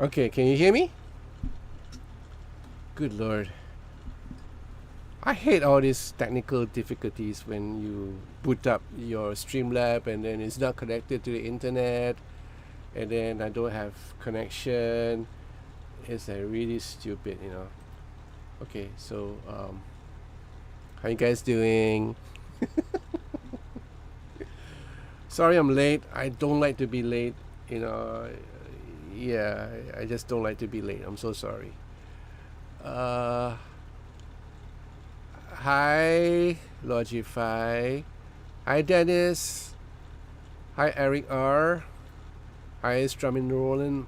Okay, can you hear me? Good Lord. I hate all these technical difficulties when you boot up your Streamlab and then it's not connected to the internet and then I don't have connection. It's really stupid. Okay, so how you guys doing? Sorry I'm late. I don't like to be late. You know, yeah, I just don't like to be late. I'm so sorry. Uh, Hi, Logify. Hi, Dennis. Hi, Eric R. Hi, Strumming Roland.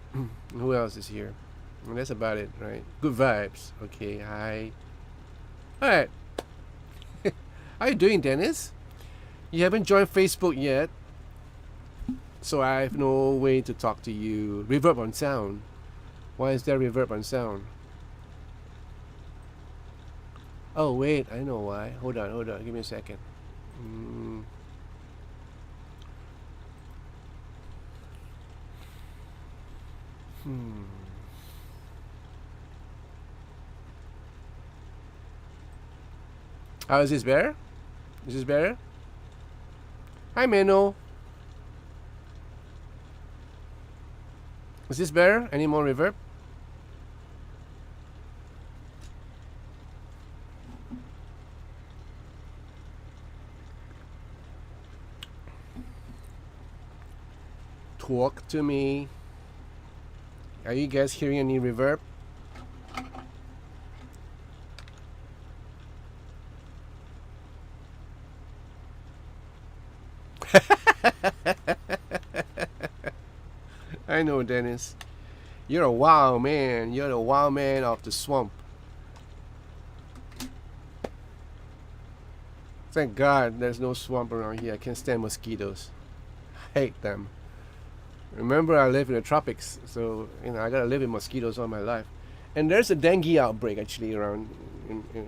Who else is here? And that's about it, right? Good vibes. Okay, hi. All right. How you doing, Dennis? You haven't joined Facebook yet, so I have no way to talk to you. Reverb on sound. Why is there reverb on sound? Oh, wait, I know why. Hold on. Give me a second. Mm. Hmm. Oh, is this better? Is this better? Hi, Menno. Is this better? Any more reverb? Talk to me. Are you guys hearing any reverb? I know, Dennis. You're a wild man. You're the wild man of the swamp. Thank God there's no swamp around here. I can't stand mosquitoes. I hate them. Remember, I live in the tropics, so I gotta live with mosquitoes all my life. And there's a dengue outbreak actually around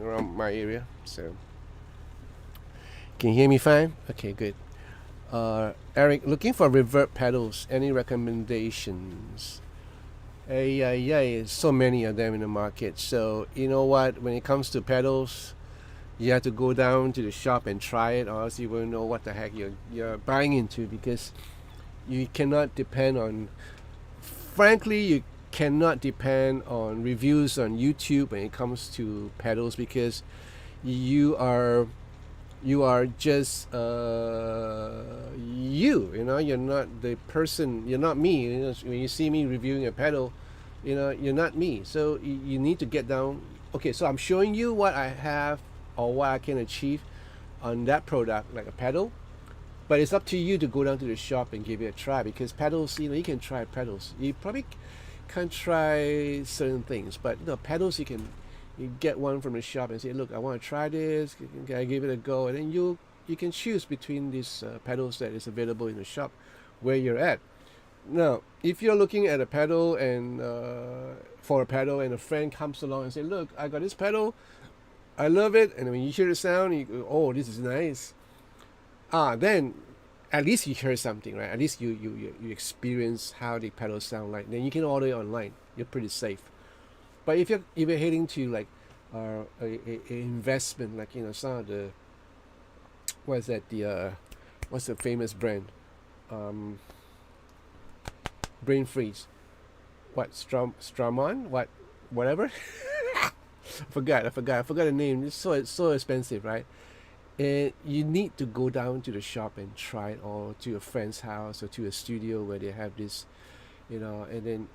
around my area. So, can you hear me fine? Okay, good. Eric, looking for reverb pedals. Any recommendations? Yeah, so many of them in the market. So you know what? When it comes to pedals, you have to go down to the shop and try it, or else you won't know what the heck you're buying into, because you cannot depend on. Frankly, you cannot depend on reviews on YouTube when it comes to pedals, because you are just you're not the person, you're not me. When you see me reviewing a pedal, you're not me, so you need to get down. Okay, so I'm showing you what I have or what I can achieve on that product, like a pedal, but it's up to you to go down to the shop and give it a try, because pedals, you can try pedals. You probably can't try certain things, but pedals, you get one from the shop and say, look, I want to try this, can I give it a go? And then you can choose between these pedals that is available in the shop where you're at. Now, if you're looking at a pedal and for a pedal, and a friend comes along and say, look, I got this pedal, I love it, and when you hear the sound, you go, oh, this is nice. Then at least you hear something, right? At least you experience how the pedals sound like. Then you can order it online. You're pretty safe. But if you're heading to like a investment, like some of the, what is that, the what's the famous brand, um, brain freeze, what, Stramon, whatever. I forgot the name. It's so expensive, right? And you need to go down to the shop and try it, or to a friend's house or to a studio where they have this, and then,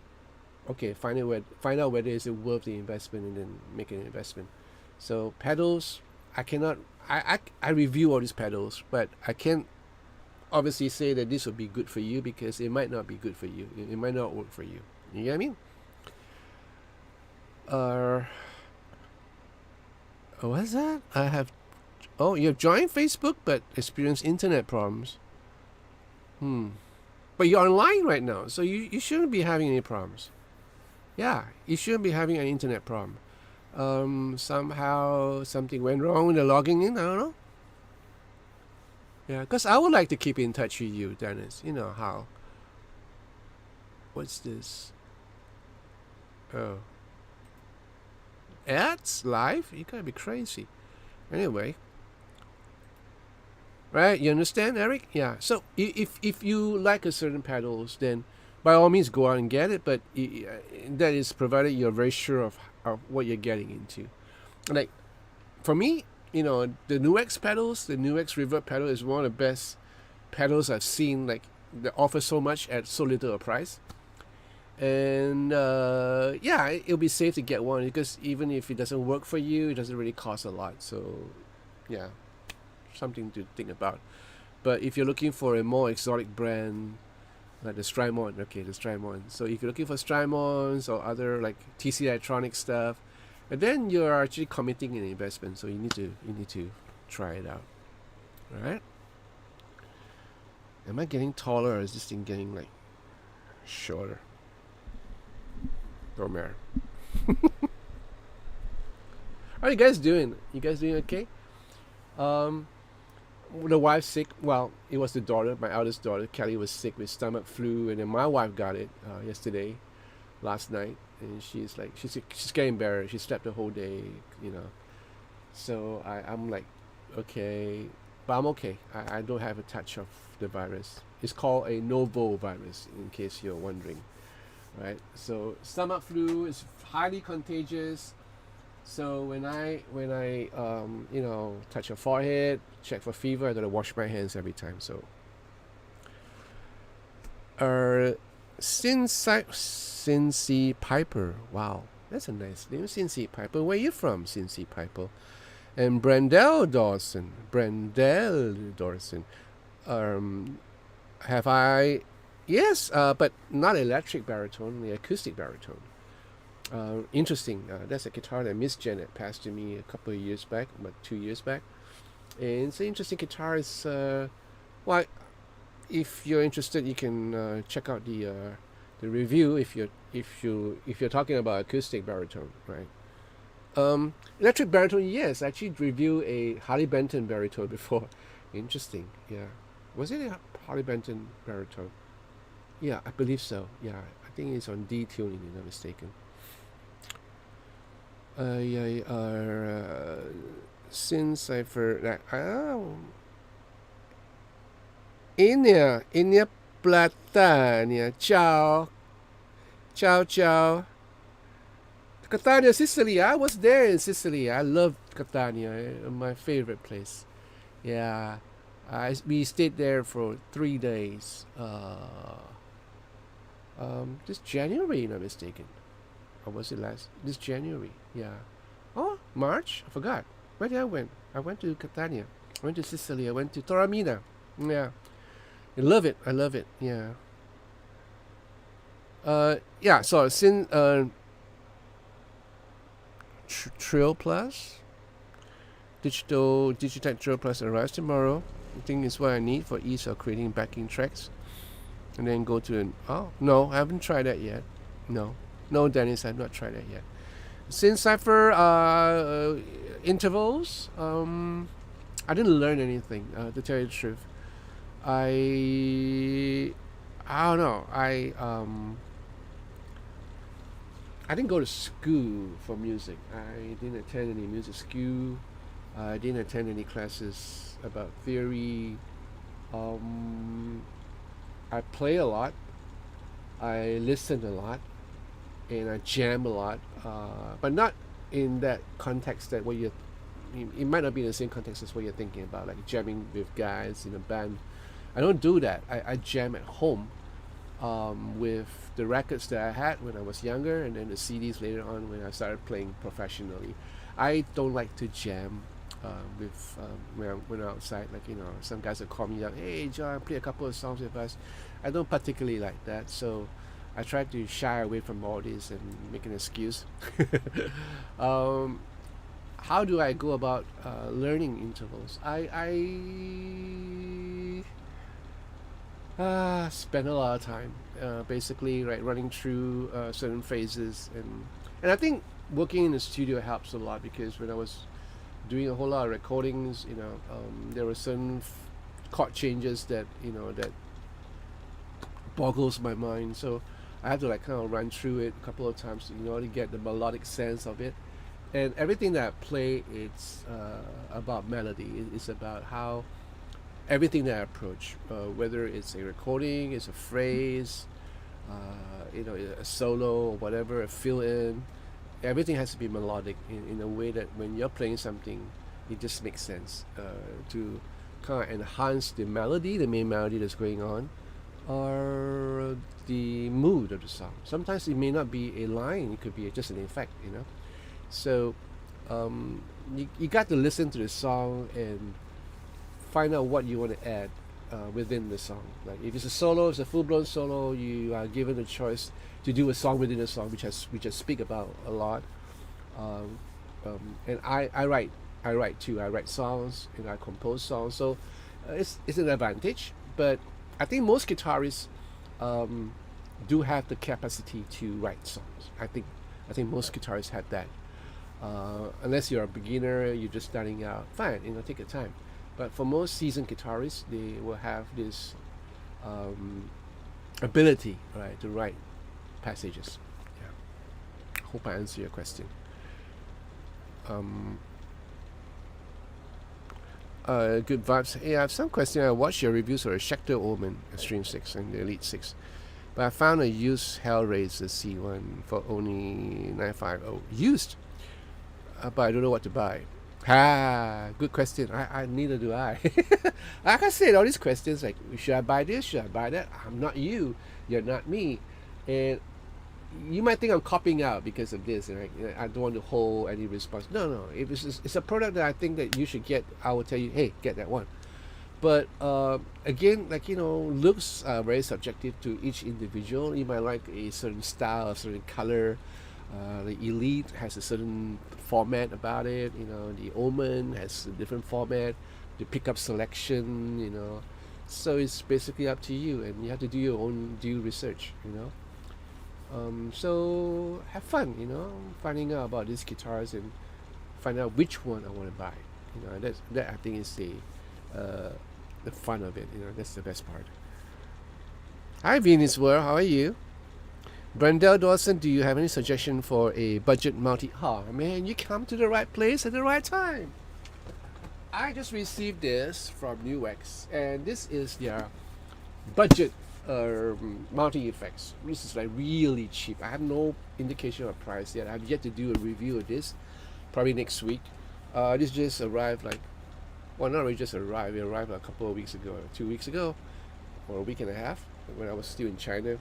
okay, find out whether it's worth the investment, and then make an investment. So pedals, I cannot. I review all these pedals, but I can't obviously say that this will be good for you, because it might not be good for you. It might not work for you. You get what I mean? Uh, what's that? I have. Oh, you've joined Facebook but experienced internet problems. Hmm. But you're online right now, so you shouldn't be having any problems. Yeah, you shouldn't be having an internet problem. Somehow something went wrong with the logging in. I don't know. Yeah, because I would like to keep in touch with you, Dennis. You know how. What's this? Oh, ads live? You gotta be crazy. Anyway, right? You understand, Eric? Yeah. So if you like a certain pedals, then by all means go out and get it. But that is provided you're very sure of what you're getting into. Like for me, the NUX pedals, the NUX Reverb pedal is one of the best pedals I've seen. Like that offer so much at so little a price. And yeah, it'll be safe to get one because even if it doesn't work for you, it doesn't really cost a lot. So yeah, something to think about. But if you're looking for a more exotic brand, like the Strymon, okay, the Strymon. So if you're looking for Strymons or other like TC Electronic stuff, and then you're actually committing an investment. So you need to try it out. All right. Am I getting taller or is this thing getting like shorter? Don't matter. How are you guys doing? You guys doing okay? The wife's sick. Well, it was the daughter, my eldest daughter. Kelly was sick with stomach flu, and then my wife got it yesterday, last night, and she's getting embarrassed. She slept the whole day. So I'm like, okay, but I'm okay. I don't have a touch of the virus. It's called a novel virus, in case you're wondering, right? So stomach flu is highly contagious. So when I touch your forehead, check for fever, I gotta wash my hands every time. So, Cincy Piper, wow, that's a nice name, Cincy Piper. Where you from, Cincy Piper? And Brendel Dawson, have I? Yes, but not electric baritone, the acoustic baritone. Interesting. That's a guitar that Miss Janet passed to me a couple of years back, about 2 years back. And it's an interesting guitar. It's well, if you're interested, you can check out the review if you're talking about acoustic baritone, right? Electric baritone, yes. I actually reviewed a Harley Benton baritone before. Interesting. Yeah. Was it a Harley Benton baritone? Yeah, I believe so. Yeah, I think it's on D tuning, if I'm not mistaken. Since I've heard that, Inia Platania, ciao, ciao. Catania, Sicily. I was there in Sicily. I love Catania, my favorite place. Yeah, we stayed there for 3 days. This January, if I'm not mistaken. Or was it this January? Yeah. Oh, March? I forgot. Where did I went? I went to Catania. I went to Sicily. I went to Taormina. Yeah. I love it. Yeah. Yeah, so since Trail Plus, Digitech Trail Plus arrives tomorrow. I think it's what I need for ease of creating backing tracks. And then go to no, I haven't tried that yet. No, Dennis, I've not tried that yet. Syncipher intervals, I didn't learn anything, to tell you the truth. I don't know. I didn't go to school for music. I didn't attend any music school. I didn't attend any classes about theory. I play a lot. I listen a lot. And I jam a lot, but not in that context that it might not be in the same context as what you're thinking about, like jamming with guys in a band. I don't do that. I jam at home with the records that I had when I was younger, and then the CDs later on when I started playing professionally. I don't like to jam with when I'm outside. Like some guys will call me up, "Hey John, play a couple of songs with us." I don't particularly like that, so I try to shy away from all this and make an excuse. How do I go about learning intervals? I spend a lot of time basically running through certain phases, and I think working in the studio helps a lot because when I was doing a whole lot of recordings, there were certain chord changes that that boggles my mind. So I have to like kind of run through it a couple of times in order to get the melodic sense of it. And everything that I play, it's about melody. It's about how everything that I approach, whether it's a recording, it's a phrase, a solo or whatever, a fill in, everything has to be melodic in a way that when you're playing something, it just makes sense to kind of enhance the melody, the main melody that's going on, or the mood of the song. Sometimes it may not be a line; it could be just an effect. So you got to listen to the song and find out what you want to add within the song. Like if it's a solo, it's a full-blown solo. You are given a choice to do a song within a song, which I speak about a lot. Um, and I write too. I write songs and I compose songs. So it's an advantage. But I think most guitarists do have the capacity to write songs. I think most guitarists have that. Unless you're a beginner, you're just starting out, fine, take your time. But for most seasoned guitarists, they will have this ability, right, to write passages. Yeah. Hope I answer your question. Good vibes. Hey, I have some question. I watched your reviews for a Schecter Omen Extreme 6 and the Elite 6. But I found a used Hellraiser C1 for only $950. Used? But I don't know what to buy. Good question. I neither do I. Like I said, all these questions like, should I buy this? Should I buy that? I'm not you. You're not me. And you might think I'm copying out because of this, right? I don't want to hold any response. No. If it's a product that I think that you should get, I will tell you, hey, get that one. But again, looks are very subjective to each individual. You might like a certain style, a certain color. The Elite has a certain format about it. The Omen has a different format. The pickup selection. So it's basically up to you, and you have to do your own due research. So have fun. Finding out about these guitars and find out which one I want to buy. That I think is the fun of it. That's the best part. Hi, Venus World. How are you? Brendel Dawson, do you have any suggestion for a budget multi? Oh man, you come to the right place at the right time. I just received this from Nuex, and this is their budget multi effects. This is like really cheap. I have no indication of price yet. I have yet to do a review of this. Probably next week. This just arrived not really just arrived. It arrived a couple of weeks ago, 2 weeks ago, or a week and a half when I was still in China.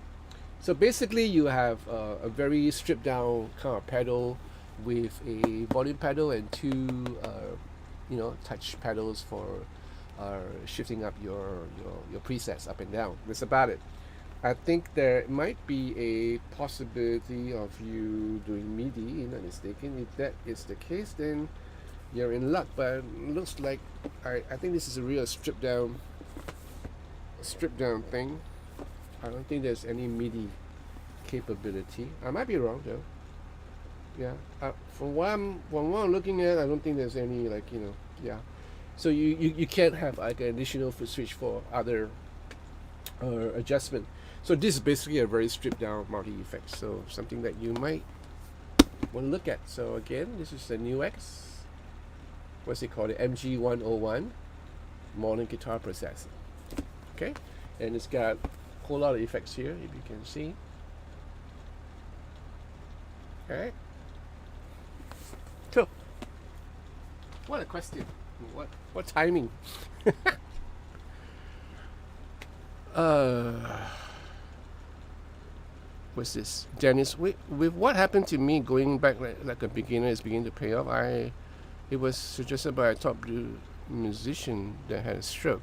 So basically, you have a very stripped down kind of pedal with a volume pedal and two, touch pedals for shifting up your presets up and down. That's about it. I think there might be a possibility of you doing MIDI, if not mistaken. If that is the case, then you're in luck. But it looks like I think this is a real stripped down thing. I don't think there's any MIDI capability. I might be wrong though. Yeah. From what I'm looking at, I don't think there's any yeah. So you can't have like an additional foot switch for other adjustment. So this is basically a very stripped down multi effect. So something that you might want to look at. So again, this is the Nuex. What's it called? The MG101 modern guitar processor. Okay, and it's got a whole lot of effects here, if you can see. Okay. Cool. What a question. What timing? What's this? Dennis, with what happened to me going back like a beginner is beginning to pay off. It was suggested by a top musician that had a stroke.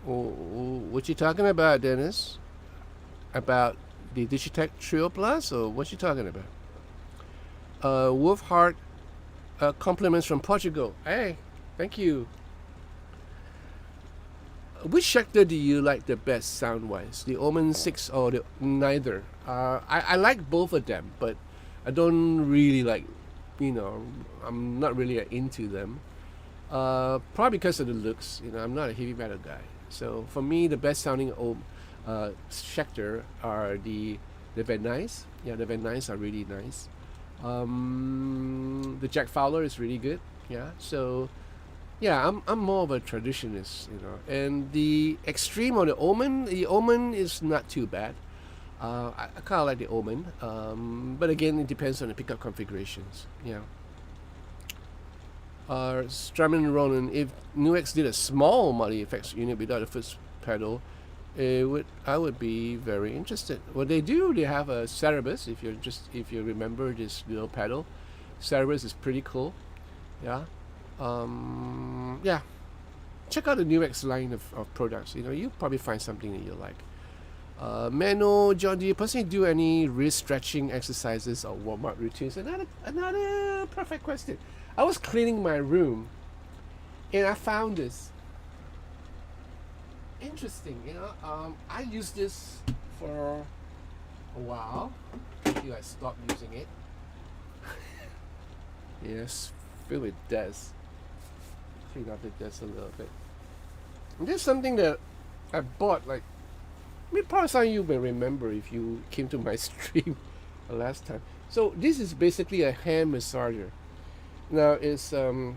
What you talking about, Dennis? About the Digitech Trio Plus, or what you talking about? Wolfheart, compliments from Portugal. Hey, thank you. Which Schecter do you like the best sound-wise? The Omen 6 or the neither? I like both of them, but I don't really like, I'm not really into them. Probably because of the looks. I'm not a heavy metal guy. So for me, the best sounding Schecter are they're very nice. Yeah, the Van Nuys are really nice. The Jack Fowler is really good. Yeah, so yeah, I'm more of a traditionalist, And the extreme on the Omen is not too bad. I kind of like the Omen, but again, it depends on the pickup configurations. Yeah. Strymon Ronan, if Nuix did a small multi effects unit without a first pedal, I would be very interested. What they do, they have a Cerebus. If you remember this little pedal, Cerebus is pretty cool. Yeah. Yeah. Check out the Nuix line of products. You probably find something that you like. Mano, John, do you personally do any wrist stretching exercises or warm-up routines? Another perfect question. I was cleaning my room and I found this interesting. I used this for a while until I stopped using it. Yes, filled with dust. Clean up the dust a little bit. And this is something that I bought probably some of you may remember if you came to my stream the last time. So this is basically a hand massager. Now it's you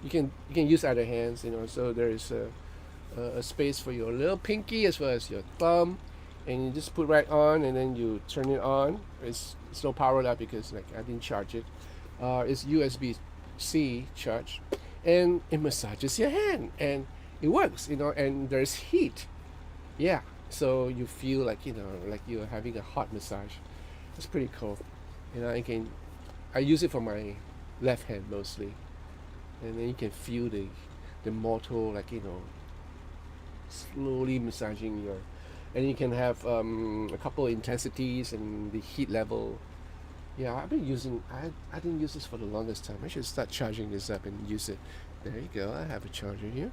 can use other hands, So there is a space for your little pinky as well as your thumb, and you just put right on, and then you turn it on. It's no power up because I didn't charge it. It's USB-C charge, and it massages your hand, and it works, And there's heat, yeah. So you feel like you're having a hot massage. It's pretty cool. I use it for my left hand mostly, and then you can feel the motor slowly massaging your, and you can have a couple of intensities and the heat level. Yeah, I didn't use this for the longest time. I should start charging this up and use it. There you go. I have a charger here.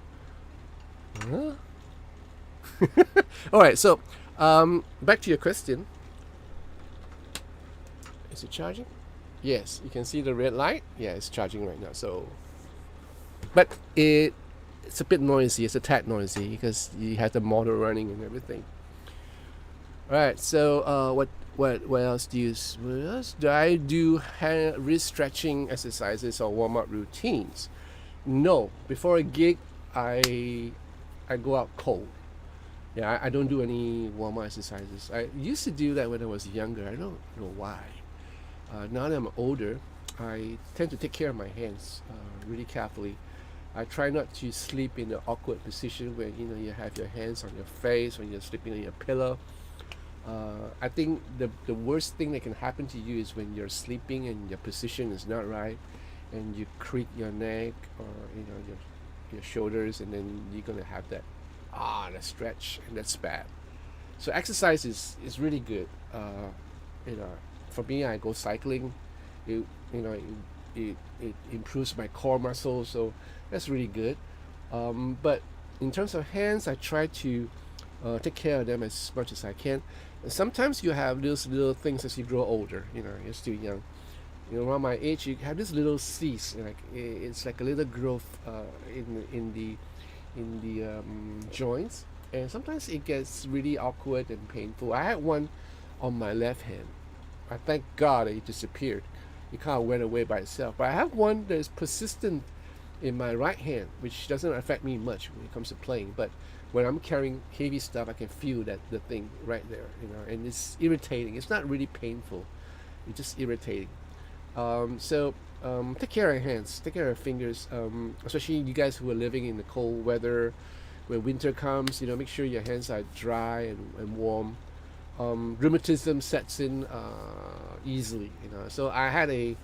Huh? All right, so back to your question. Is it charging? Yes, you can see the red light. Yeah, it's charging right now. So, but it's a bit noisy. It's a tad noisy because you have the motor running and everything. All right. So what else do you? What else do I do? Wrist stretching exercises or warm up routines? No. Before a gig, I go out cold. Yeah, I don't do any warm-up exercises. I used to do that when I was younger. I don't know why. Now that I'm older, I tend to take care of my hands really carefully. I try not to sleep in an awkward position where you have your hands on your face when you're sleeping on your pillow. I think the worst thing that can happen to you is when you're sleeping and your position is not right, and you creak your neck or your shoulders, and then you're gonna have that the stretch, and that's bad. So exercise is really good. For me, I go cycling. It improves my core muscles, so that's really good. But in terms of hands, I try to take care of them as much as I can. And sometimes you have those little things as you grow older. You're still young. Around my age, you have this little cyst. It's like a little growth in the joints, and sometimes it gets really awkward and painful. I had one on my left hand. I thank God it disappeared. It kind of went away by itself. But I have one that is persistent in my right hand, which doesn't affect me much when it comes to playing. But when I'm carrying heavy stuff, I can feel the thing right there, and it's irritating. It's not really painful. It's just irritating. Take care of your hands, take care of your fingers, especially you guys who are living in the cold weather. When winter comes, make sure your hands are dry and warm. Rheumatism sets in easily, So I had a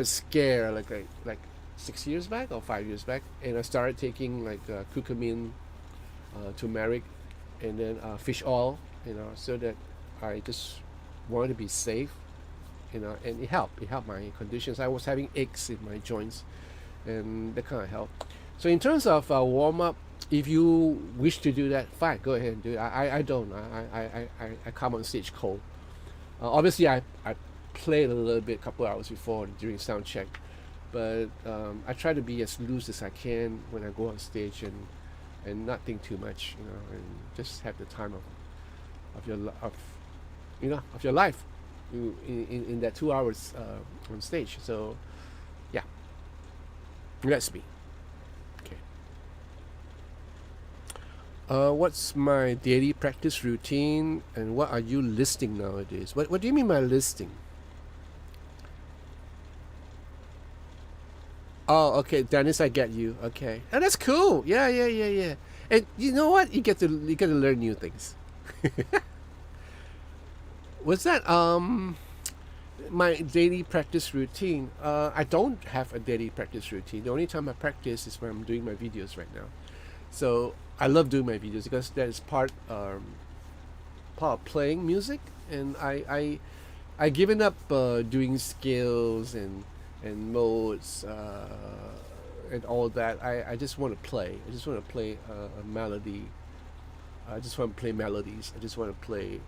scare like 6 years back or 5 years back, and I started taking curcumin, turmeric, and then fish oil, so that I just wanted to be safe. And it helped my conditions. I was having aches in my joints, and that kind of helped. So in terms of warm up, if you wish to do that, fine, go ahead and do it. I don't. I come on stage cold. Obviously, I played a little bit, a couple hours before during sound check, but I try to be as loose as I can when I go on stage and not think too much, and just have the time of of your of of your life in that 2 hours on stage. So yeah, that's me. Okay. What's my daily practice routine, and what are you listing nowadays? What do you mean by listing? Oh, okay, Dennis, I get you. Okay, and that's cool. Yeah, yeah, yeah, yeah. And you know what? You get to learn new things. Was that my daily practice routine? I don't have a daily practice routine. The only time I practice is when I'm doing my videos right now. So I love doing my videos because that is part of playing music, and I given up doing scales and modes and all that. I just want to play. I just want to play a melody. I just want to play melodies. I just want to play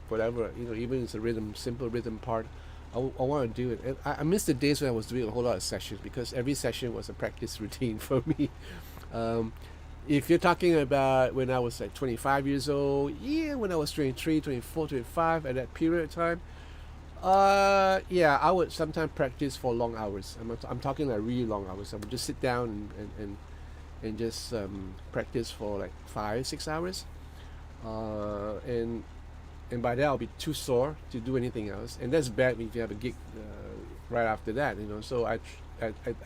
whatever, even if it's a rhythm, simple rhythm part. I want to do it. And I miss the days when I was doing a whole lot of sessions because every session was a practice routine for me. Um, if you're talking about when I was like 25 years old, yeah, when I was 23, 24, 25, at that period of time, yeah, I would sometimes practice for long hours. I'm talking like really long hours. I would just sit down and just practice for like 5, 6 hours. And by then I'll be too sore to do anything else, and that's bad if you have a gig right after that. So I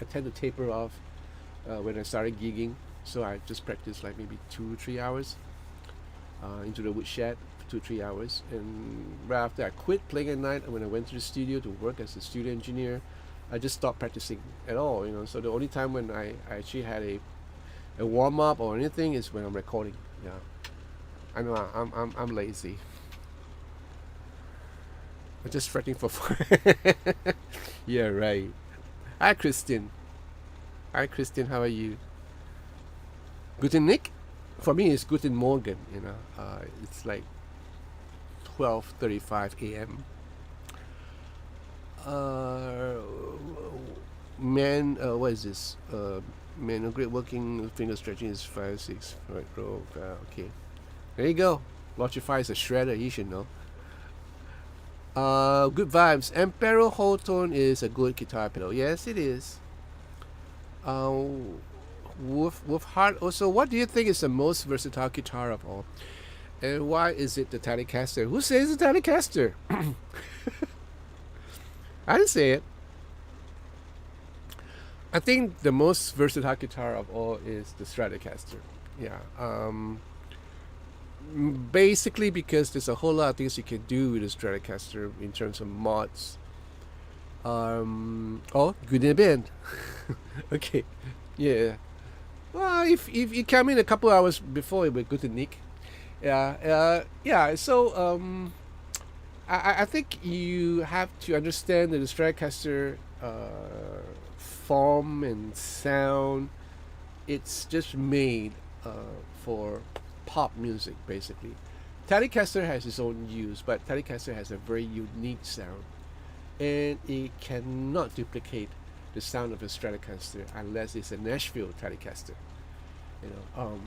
tend to taper off when I started gigging. So I just practice like maybe 2 3 hours into the woodshed, 2 3 hours, and right after I quit playing at night, and when I went to the studio to work as a studio engineer, I just stopped practicing at all. So the only time when I actually had a warm up or anything is when I'm recording. Yeah, I know I'm lazy. I'm just fretting for fun. Yeah, right. Hi, Christian. Hi, Christian. How are you? Guten Nick. For me, it's Guten Morgen. It's like 12:35 a.m. Uh, man, what is this? Man, a great working finger stretching is 5 6 right row. Okay, there you go. Logify is a shredder. You should know. Good vibes. Ampero whole tone is a good guitar pedal. Yes, it is. Uh, with heart. Also, what do you think is the most versatile guitar of all, and why is it the Telecaster? Who says the Telecaster? I didn't say it. I think the most versatile guitar of all is the Stratocaster. Yeah. Basically because there's a whole lot of things you can do with the Stratocaster in terms of mods. Oh, good in a band. Okay. Yeah. Well, if you come in a couple hours before, it would go to Nick. Yeah. Yeah. So I think you have to understand that the Stratocaster form and sound, it's just made for pop music basically. Telecaster has its own use, but Telecaster has a very unique sound, and it cannot duplicate the sound of a Stratocaster unless it's a Nashville Telecaster. You know,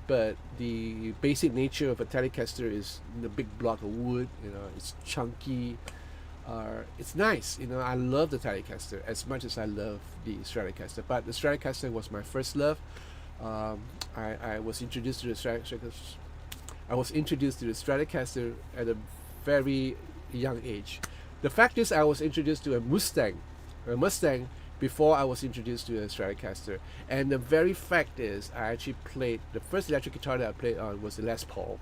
but the basic nature of a Telecaster is the big block of wood. It's chunky. It's nice. I love the Telecaster as much as I love the Stratocaster. But the Stratocaster was my first love. I was introduced to the Stratocaster. I was introduced to the Stratocaster at a very young age. The fact is, I was introduced to a Mustang before I was introduced to a Stratocaster. And the very fact is, I actually played the first electric guitar that I played on was the Les Paul,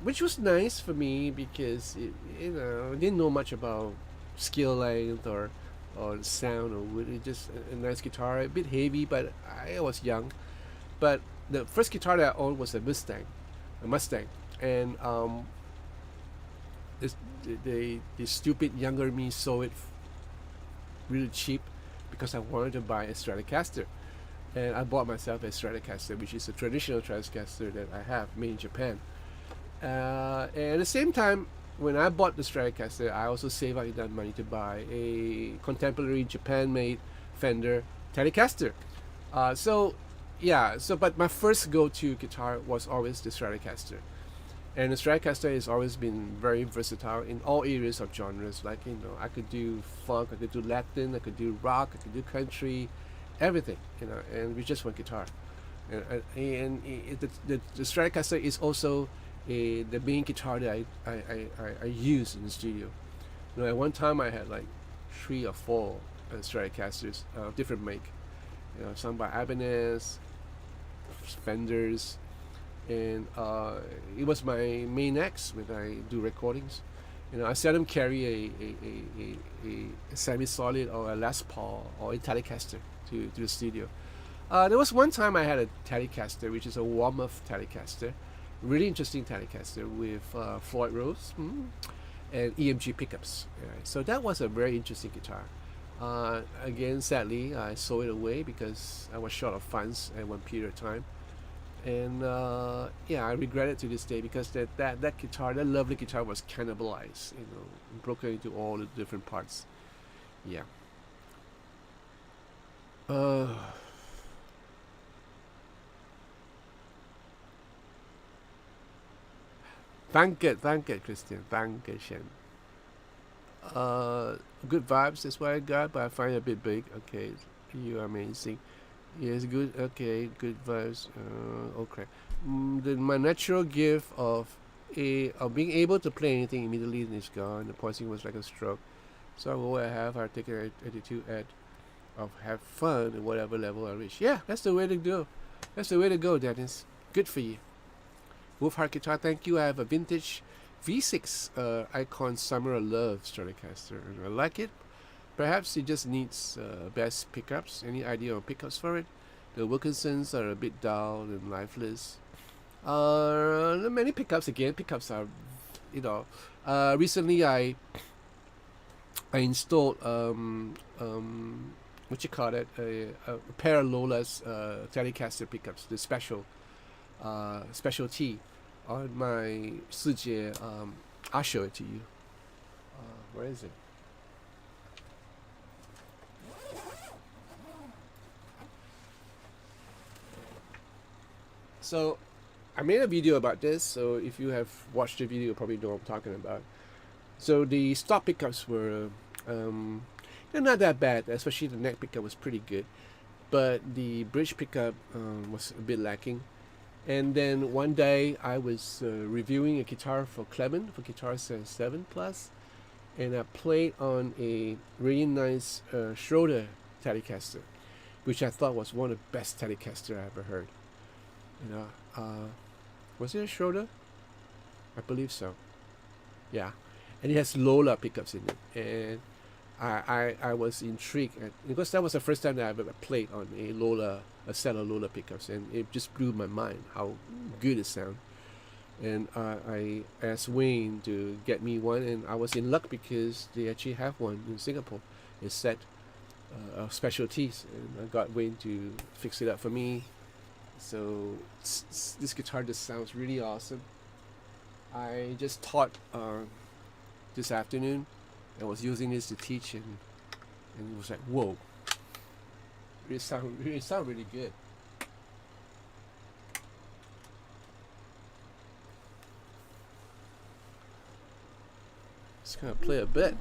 which was nice for me because I didn't know much about scale length or sound or wood. It just a nice guitar, a bit heavy, but I was young. But the first guitar that I owned was a Mustang, and this, the stupid younger me saw it really cheap because I wanted to buy a Stratocaster, and I bought myself a Stratocaster, which is a traditional Stratocaster that I have made in Japan. And at the same time, when I bought the Stratocaster, I also saved up enough money to buy a contemporary Japan-made Fender Telecaster. So, yeah. But my first go-to guitar was always the Stratocaster, And the Stratocaster has always been very versatile in all areas of genres. Like, I could do funk, I could do Latin, I could do rock, I could do country, everything. And with just one guitar. And the Stratocaster is also the main guitar that I use in the studio. At one time I had like 3 or 4 Stratocasters, different make. Some by Ibanez, Fenders, and it was my main axe when I do recordings. I seldom carry a semi-solid or a Les Paul or a Telecaster to the studio. There was one time I had a Telecaster, which is a Warmoth Telecaster, really interesting Telecaster with Floyd Rose and EMG pickups. So that was a very interesting guitar. Again, sadly, I sold it away because I was short of funds at one period of time. And I regret it to this day because that guitar, that lovely guitar, was cannibalized, broken into all the different parts. Yeah. Danke, Christian. Danke schön. Good vibes, that's what I got, but I find it a bit big. Okay, you are amazing. Yes, good. Okay, good vibes. Okay. My natural gift of being able to play anything immediately is gone. The poison was like a stroke. So what I have, I take an attitude of have fun at whatever level I reach. Yeah, that's the way to go. That's the way to go, Dennis. Good for you. Wolfheart Guitar, thank you. I have a vintage V6 Icon Summer of Love Stratocaster. I like it. Perhaps it just needs best pickups. Any idea on pickups for it? The Wilkinsons are a bit dull and lifeless. Many pickups again. Pickups are, recently I installed what you call it, a pair of Lola's Telecaster pickups, the specialty on my Sijie. I'll show it to you. Where is it? So I made a video about this, so if you have watched the video, you probably know what I'm talking about. So the stop pickups were they're not that bad, especially the neck pickup was pretty good, but the bridge pickup was a bit lacking. And then one day I was reviewing a guitar for Clement for Guitar Sense 7 Plus, and I played on a really nice Schroeder Telecaster, which I thought was one of the best Telecaster I ever heard. Was it a Schroeder? I believe so. Yeah, and it has Lola pickups in it, and I was intrigued because that was the first time that I've ever played on a set of Lola pickups, and it just blew my mind how good it sounded. And I asked Wayne to get me one, and I was in luck because they actually have one in Singapore. It's set of specialties, and I got Wayne to fix it up for me. So this guitar just sounds really awesome. I just taught this afternoon. I was using this to teach, and it was like, whoa, it sound really good. Just gonna play a bit.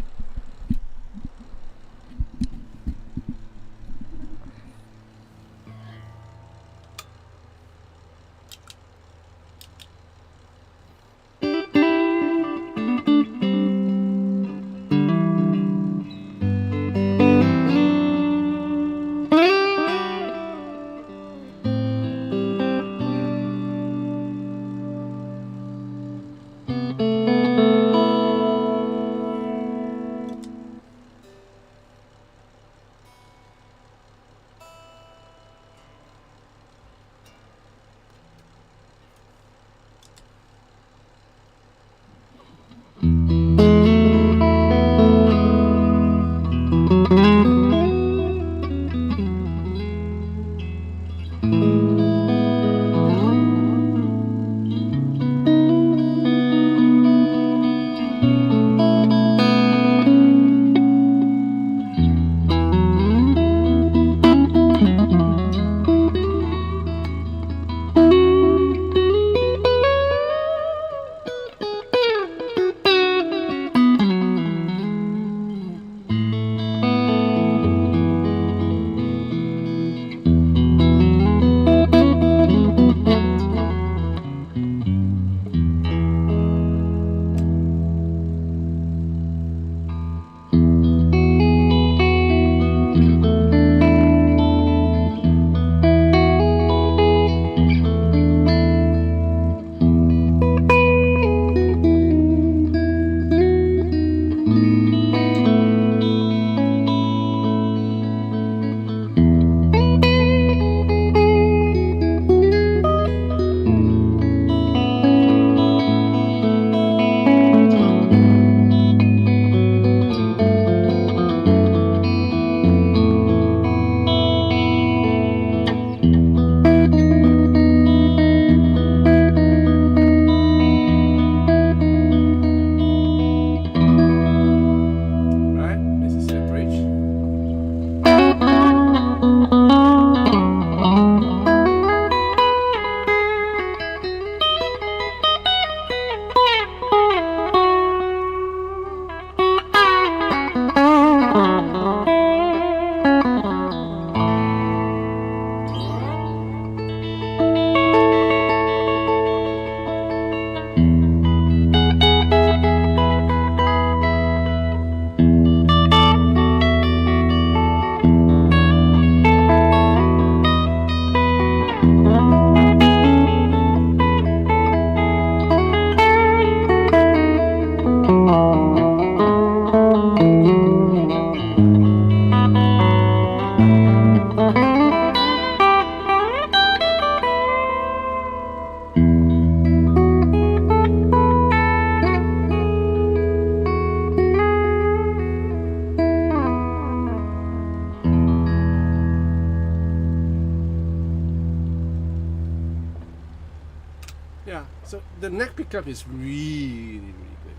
Yeah, so the neck pickup is really, really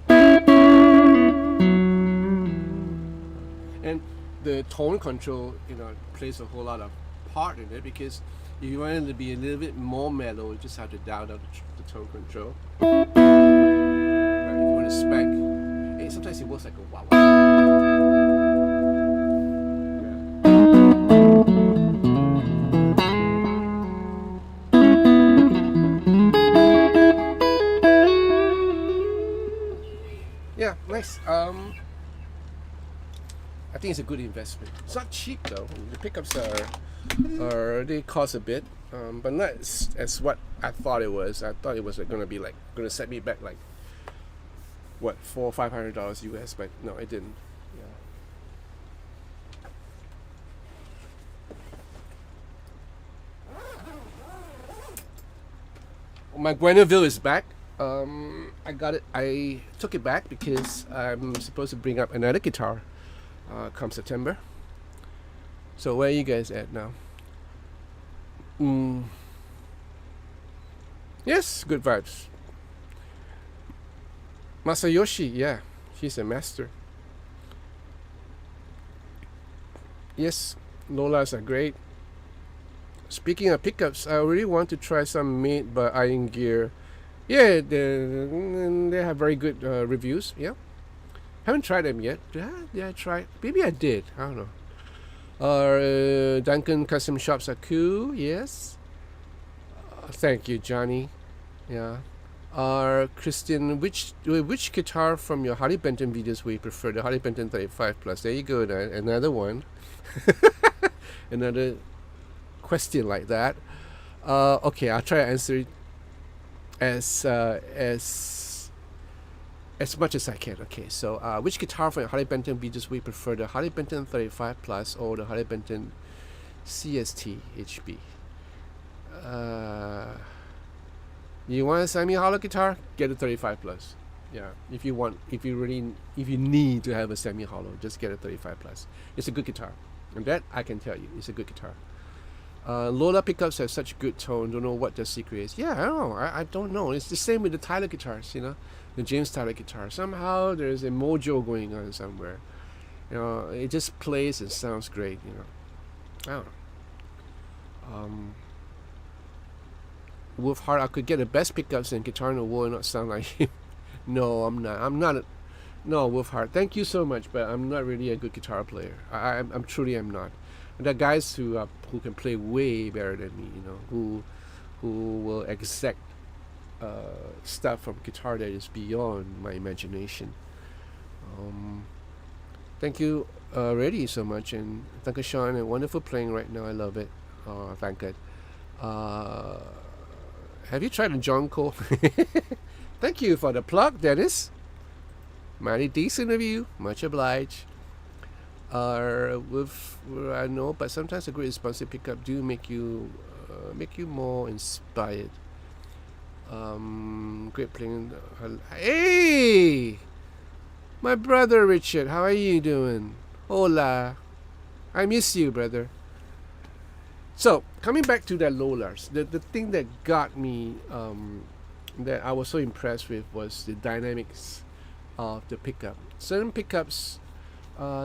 good. And the tone control, plays a whole lot of part in it because if you want it to be a little bit more mellow, you just have to dial down the tone control. Right, if you want to spank, sometimes it works like a wah wah. Yeah, nice. I think it's a good investment. It's not cheap though. The pickups are they cost a bit, but not as what I thought it was. I thought it was gonna be like gonna set me back like what $400-500 US, but no, it didn't. My Guinevere is back. I got it. I took it back because I'm supposed to bring up another guitar come September. So where are you guys at now? Yes, good vibes. Masayoshi, yeah, she's a master. Yes, Lolas are great. Speaking of pickups, I really want to try some made by Iron Gear. Yeah, they have very good reviews. Yeah, haven't tried them yet. Did I try? Maybe I did. I don't know. Duncan Custom Shops are cool. Yes. Thank you, Johnny. Yeah. Christian, which guitar from your Harley Benton videos will you prefer? The Harley Benton 35 Plus. There you go. Another one. Another question like that. Okay, I'll try to answer it as much as I can. Okay, so which guitar from Harley Benton videos we prefer, the Harley Benton 35 Plus or the Harley Benton CST HB? You want a semi-hollow guitar? Get a 35 Plus. Yeah, if you need to have a semi-hollow, just get a 35 Plus. It's a good guitar, and that I can tell you, it's a good guitar. Lola pickups have such good tone. Don't know what the secret is. Yeah, I don't know. I don't know. It's the same with the Tyler guitars, the James Tyler guitar. Somehow there's a mojo going on somewhere. It just plays and sounds great. I don't know. Wolfhard, I could get the best pickups and guitar in the world and not sound like him. No, I'm not. No, Wolfhard. Thank you so much, but I'm not really a good guitar player. I'm truly am not. There are guys who can play way better than me, who will exact stuff from guitar that is beyond my imagination. Thank you, Reddy, so much, and thank you, Sean, and wonderful playing right now. I love it. Thank God. Have you tried a John Cole? Thank you for the plug, Dennis. Mighty decent of you. Much obliged. I know, but sometimes a great responsive pickup do make you more inspired. Great playing. Hey, my brother Richard, how are you doing? Hola, I miss you, brother. So coming back to that Lolas, the thing that got me, that I was so impressed with, was the dynamics of the pickup. Certain pickups,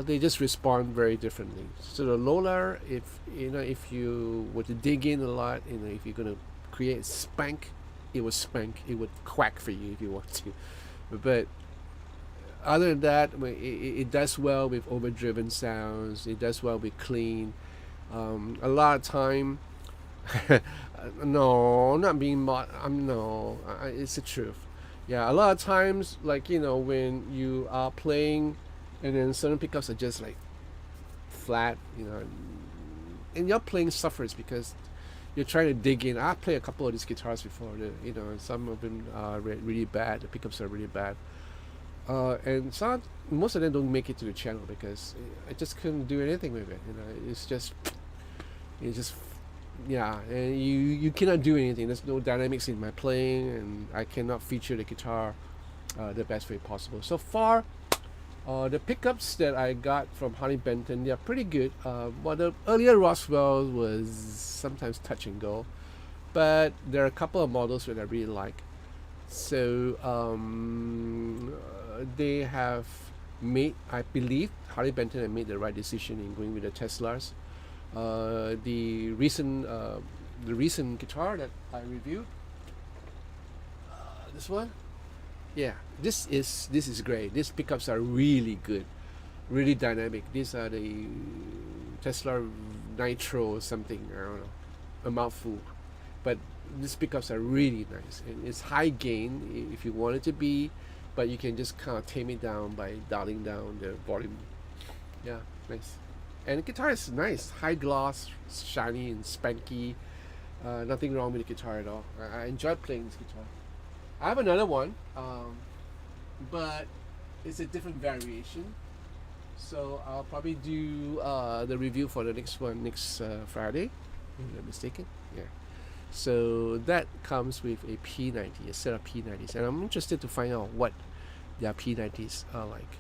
they just respond very differently. So the Lola, if you were to dig in a lot, if you're gonna create spank, it would spank. It would quack for you if you want to. But other than that, it does well with overdriven sounds. It does well with clean. A lot of time, no, not being no, it's the truth. Yeah, a lot of times, like when you are playing, and then certain pickups are just like flat, and your playing suffers because you're trying to dig in. I played a couple of these guitars before. Some of them are really bad. The pickups are really bad, and most of them don't make it to the channel because I just couldn't do anything with it. It's just, yeah, and you cannot do anything. There's no dynamics in my playing, and I cannot feature the guitar the best way possible. So far, the pickups that I got from Harley Benton, they're pretty good. Well, the earlier Roswell was sometimes touch and go, but there are a couple of models that I really like. So they have made, I believe, Harley Benton had made the right decision in going with the Teslas. The recent guitar that I reviewed, this one, yeah, this is great. These pickups are really good, really dynamic. These are the Tesla Nitro or something, I don't know, a mouthful, but these pickups are really nice, and it's high gain if you want it to be, but you can just kind of tame it down by dialing down the volume. Yeah, nice. And the guitar is nice, high gloss, shiny and spanky. Nothing wrong with the guitar at all. I enjoy playing this guitar. I have another one, but it's a different variation. So I'll probably do the review for the next one next Friday, if I'm not mistaken. Yeah. So that comes with a P90, a set of P90s, and I'm interested to find out what their P90s are like.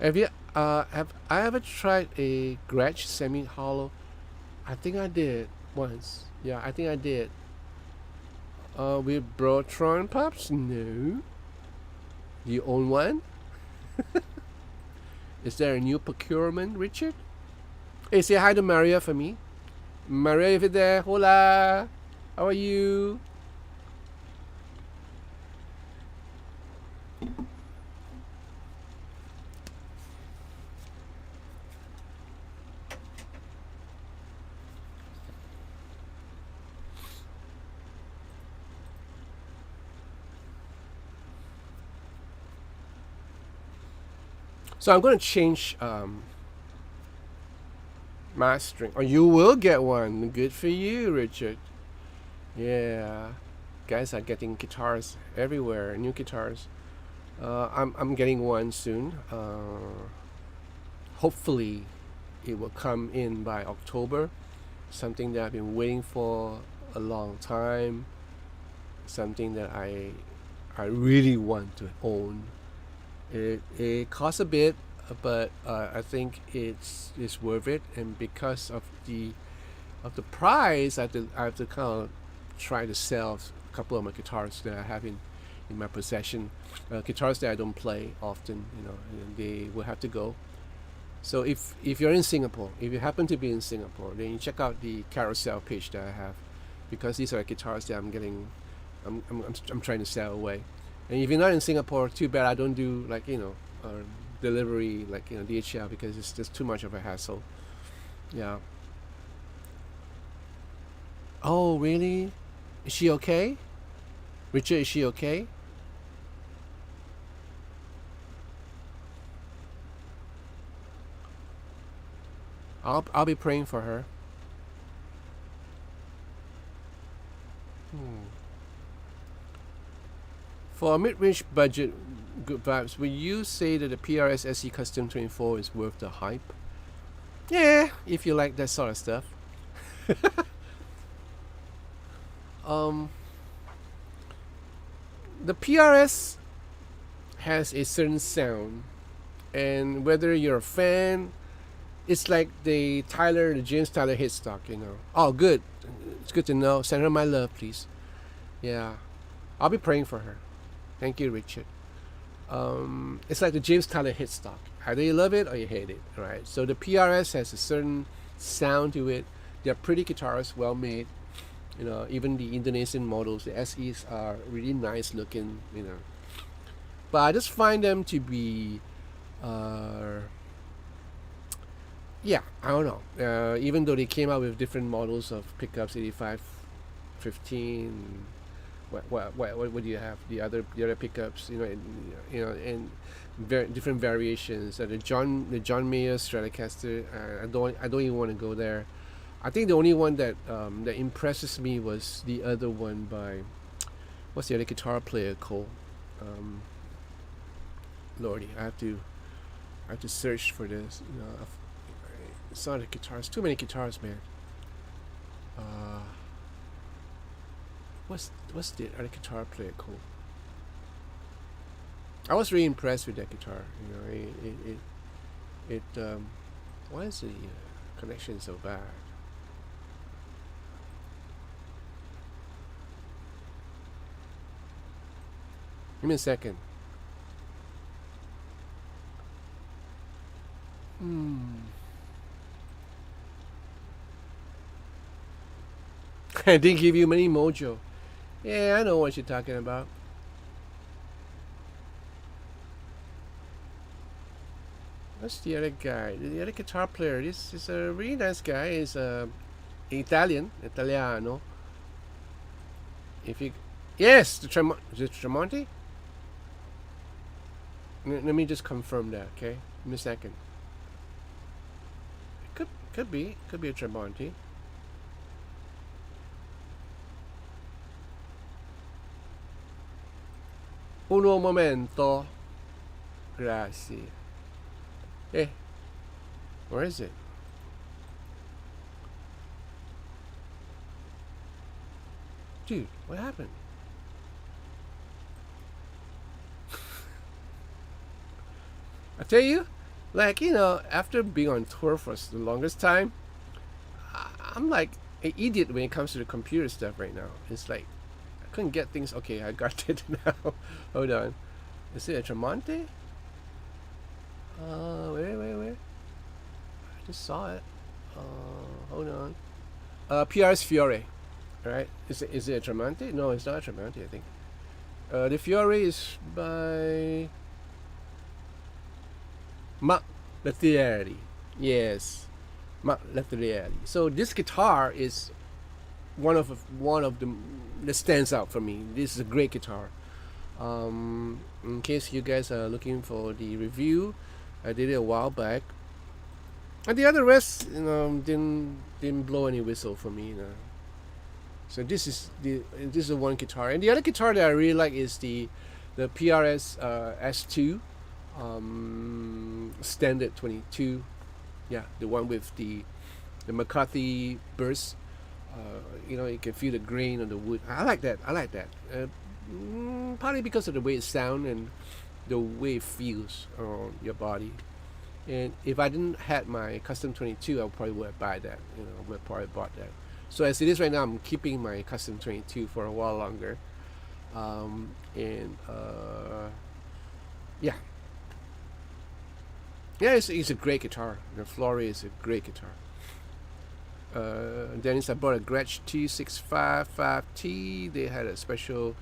Have I ever tried a Gretsch semi-hollow? I think I did once. Yeah, I think I did. With Brotron Pops? No. Do you own one? Is there a new procurement, Richard? Hey, say hi to Maria for me. Maria, if you're there, hola. How are you? So I'm going to change mastering. Oh, you will get one. Good for you, Richard. Yeah, guys are getting guitars everywhere. New guitars. I'm getting one soon. Hopefully, it will come in by October. Something that I've been waiting for a long time. Something that I really want to own. It costs a bit, but I think it's worth it, and because of the price, I have to kind of try to sell a couple of my guitars that I have in my possession, guitars that I don't play often, and they will have to go. So if you're in Singapore, if you happen to be in Singapore, then you check out the Carousell page that I have, because these are guitars that I'm trying to sell away. And if you're not in Singapore, too bad I don't do delivery DHL, because it's just too much of a hassle. Yeah. Oh, really? Is she okay? Richard, is she okay? I'll be praying for her. For a mid-range budget, good vibes, would you say that the PRS SE Custom 24 is worth the hype? Yeah, if you like that sort of stuff. The PRS has a certain sound, and whether you're a fan, it's like the James Tyler headstock, Oh, good. It's good to know. Send her my love, please. Yeah, I'll be praying for her. Thank you, Richard. It's like the James Tyler headstock. Either you love it or you hate it, right? So the PRS has a certain sound to it. They're pretty guitars, well made. Even the Indonesian models, the SEs are really nice looking. But I just find them to be, yeah, I don't know. Even though they came out with different models of pickups, 85, 15. What do you have? The other pickups, and different variations. The John Mayer Stratocaster. I don't even want to go there. I think the only one that impresses me was the other one by, what's the other guitar player called? Lordy, I have to search for this. It's not the guitars. Too many guitars, man. What's the other guitar player called? I was really impressed with that guitar. Why is the connection so bad? Give me a second. I didn't give you many mojo. Yeah, I know what you're talking about. What's the other guy? The other guitar player. This is a really nice guy. He's Italian, Italiano. If you, yes, the is it Tremonti? Let me just confirm that. Okay, give me a second. Could be a Tremonti. Uno momento. Grazie. Eh, where is it? Dude, what happened? I tell you, like, after being on tour for the longest time, I'm like an idiot when it comes to the computer stuff right now. It's like I couldn't get things. Okay, I got it now. Hold on. Is it a Tremonti? Where? I just saw it. Hold on. PRS Fiore, right? Is it a Tremonti? No, it's not a Tremonti, I think. The Fiore is by Mark Lettieri. Yes, Mark Lettieri. So this guitar is one of the that stands out for me. This is a great guitar. In case you guys are looking for the review, I did it a while back. And the other rest, didn't blow any whistle for me. So this is the one guitar, and the other guitar that I really like is the PRS S2 standard 22. Yeah, the one with the McCarthy burst. You can feel the grain on the wood. I like that. Partly because of the way it sounds and the way it feels on your body. And if I didn't had my custom 22, I probably would buy that. Would probably bought that. So as it is right now, I'm keeping my custom 22 for a while longer. Yeah, it's a great guitar. The Fiore is a great guitar. Dennis, I bought a Gretsch T655T. They had a special,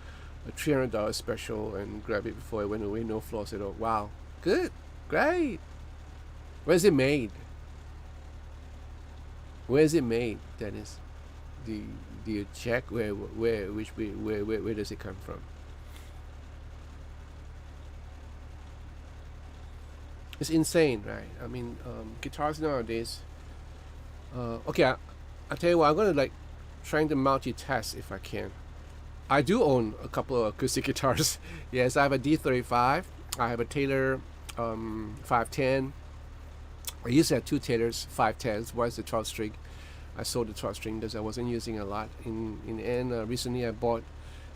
a $300 special, and grabbed it before it went away. No flaws at all. Wow, good, great. Where's it made? Dennis? Do you check where does it come from? It's insane, right? I mean, guitars nowadays. Okay, I tell you what, I'm gonna trying to multitask if I can. I do own a couple of acoustic guitars. Yes, I have a D35. I have a Taylor 510. I used to have two Taylors 510s. One is the 12 string. I sold the 12 string because I wasn't using a lot. In the end, recently I bought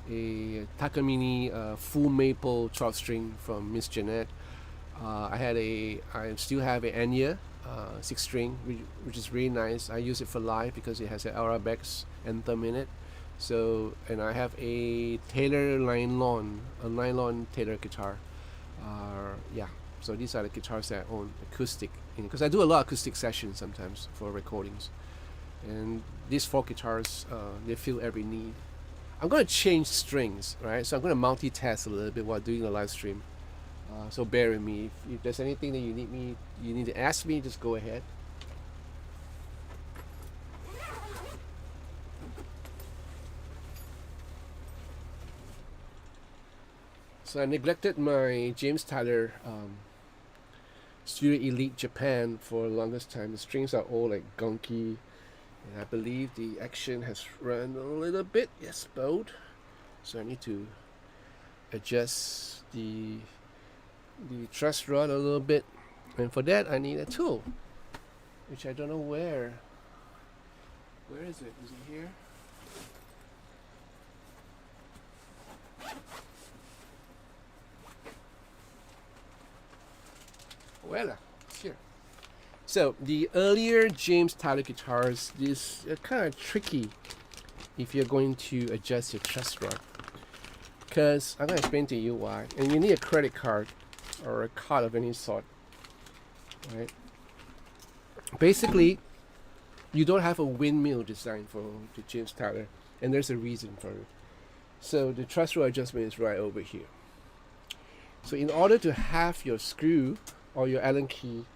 a Takamine full maple 12 string from Miss Jeanette. I still have an Enya 6 string, which is really nice. I use it for live because it has an Arabex anthem in it. So, and I have a Taylor nylon Taylor guitar. Yeah, so these are the guitars that I own, acoustic, because I do a lot of acoustic sessions sometimes for recordings. And these 4 guitars, they fill every need. I'm going to change strings, right? So I'm going to multitask a little bit while doing the live stream. So bear with me. If there's anything that you need to ask me, just go ahead. So I neglected my James Tyler Studio Elite Japan for the longest time. The strings are all gunky, and I believe the action has run a little bit. Yes, bowed. So I need to adjust the truss rod a little bit, and for that I need a tool, which I don't know where is it here? Voila, it's here. So the earlier James Tyler guitars is kind of tricky if you're going to adjust your truss rod, because I'm going to explain to you why. And you need a credit card or a card of any sort, right? Basically, you don't have a windmill design for the James Tyler, and there's a reason for it. So the truss rod adjustment is right over here. So in order to have your screw or your Allen key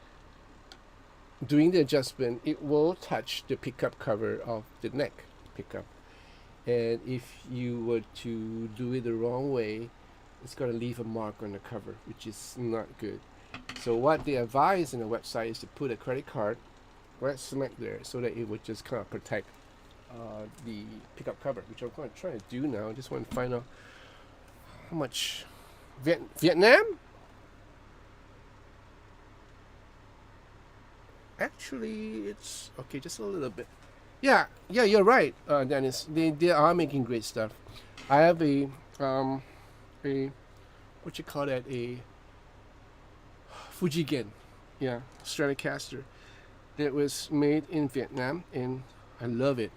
doing the adjustment, it will touch the pickup cover of the neck pickup. And if you were to do it the wrong way, it's going to leave a mark on the cover, which is not good. So what they advise in the website is to put a credit card right smack there, so that it would just kind of protect the pickup cover, which I'm going to try to do now. I just want to find out how much. Vietnam? Actually, it's okay, just a little bit. Yeah, you're right, Dennis. They are making great stuff. I have a what you call that, a Fujigen, yeah, Stratocaster that was made in Vietnam, and I love it.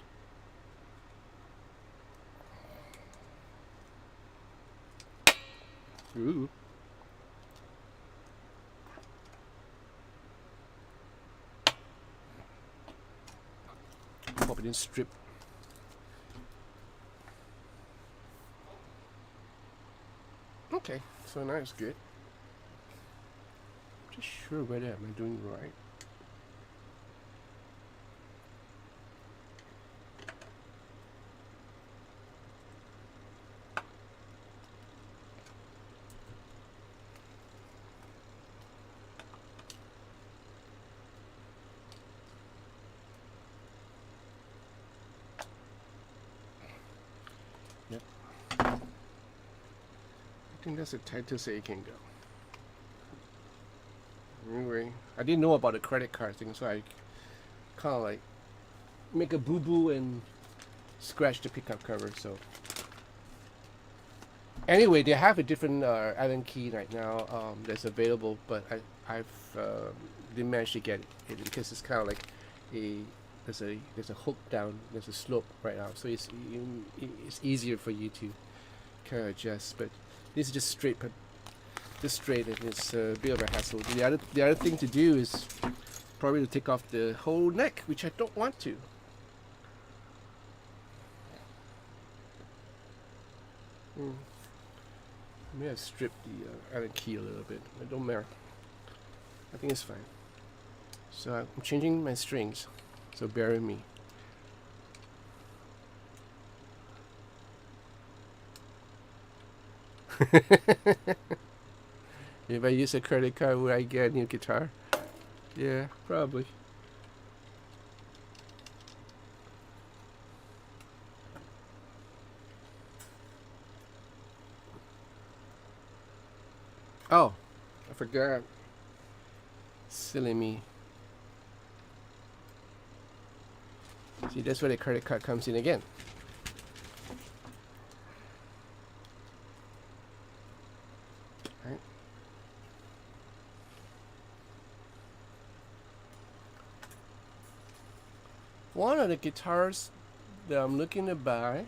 Ooh. Pop it in strip. Okay, so now it's good. Just sure whether am I doing right. Yep. I think that's the tightest it can go. Anyway, I didn't know about the credit card thing, so I kind of like make a boo-boo and scratch the pickup cover. So anyway, they have a different Allen key right now that's available, but I've didn't manage to get it because it's kind of like there's a hook down, there's a slope right now, so it's easier for you to kind of adjust. But this is just straight, and it's a bit of a hassle. The other thing to do is probably to take off the whole neck, which I don't want to. I may have stripped the Allen key a little bit. It don't matter. I think it's fine. So I'm changing my strings, so bear with me. If I use a credit card, would I get a new guitar? Yeah, probably. Oh, I forgot. Silly me. See, that's where the credit card comes in again. Right. One of the guitars that I'm looking to buy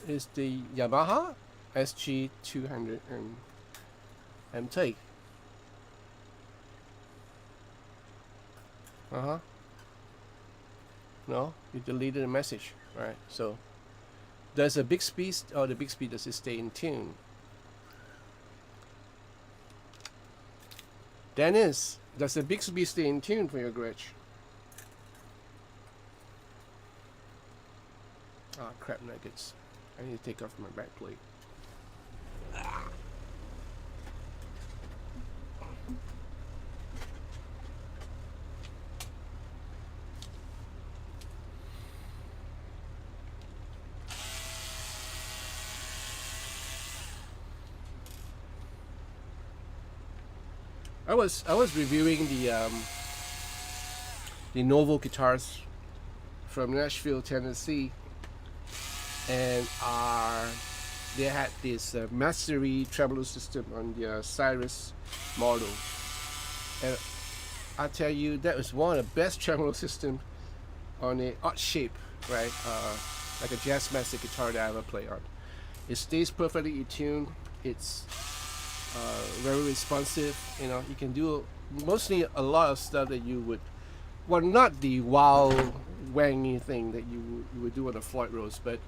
is the Yamaha SG200 MT. No, you deleted a message, right? So does the Bixby or the Bixby, does it stay in tune? Dennis, does the Bixby stay in tune for your Gretsch? Ah, crap nuggets. I need to take off my back plate. I was reviewing the Novo guitars from Nashville, Tennessee, and they had this mastery tremolo system on their Cyrus model, and I tell you that was one of the best tremolo system on a odd shape, right? Like a Jazzmaster guitar that I ever played on. It stays perfectly tuned. It's very responsive. You know, you can do mostly a lot of stuff that you would, well, not the wild wangy thing that you would do on a Floyd Rose, but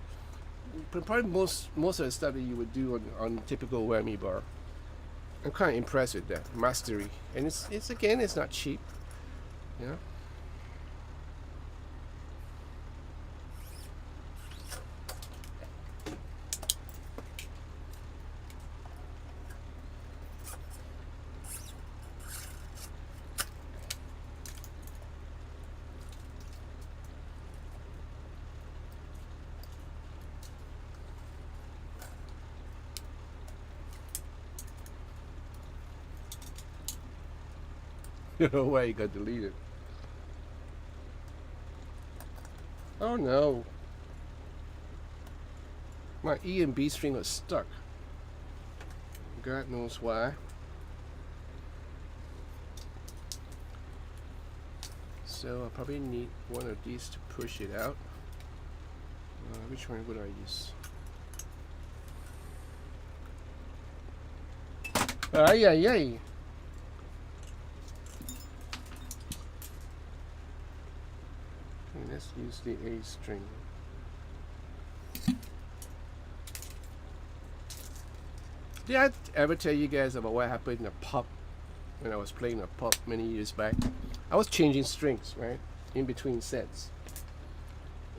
probably most of the stuff that you would do on typical whammy bar. I'm kind of impressed with that mastery, and it's again, it's not cheap, you know. You know why it got deleted. Oh no. My E and B string was stuck. God knows why. So I probably need one of these to push it out. Which one would I use? Ay, ay, ay. Let's use the A string. Did I ever tell you guys about what happened in a pub when I was playing a pub many years back? I was changing strings, right, in between sets.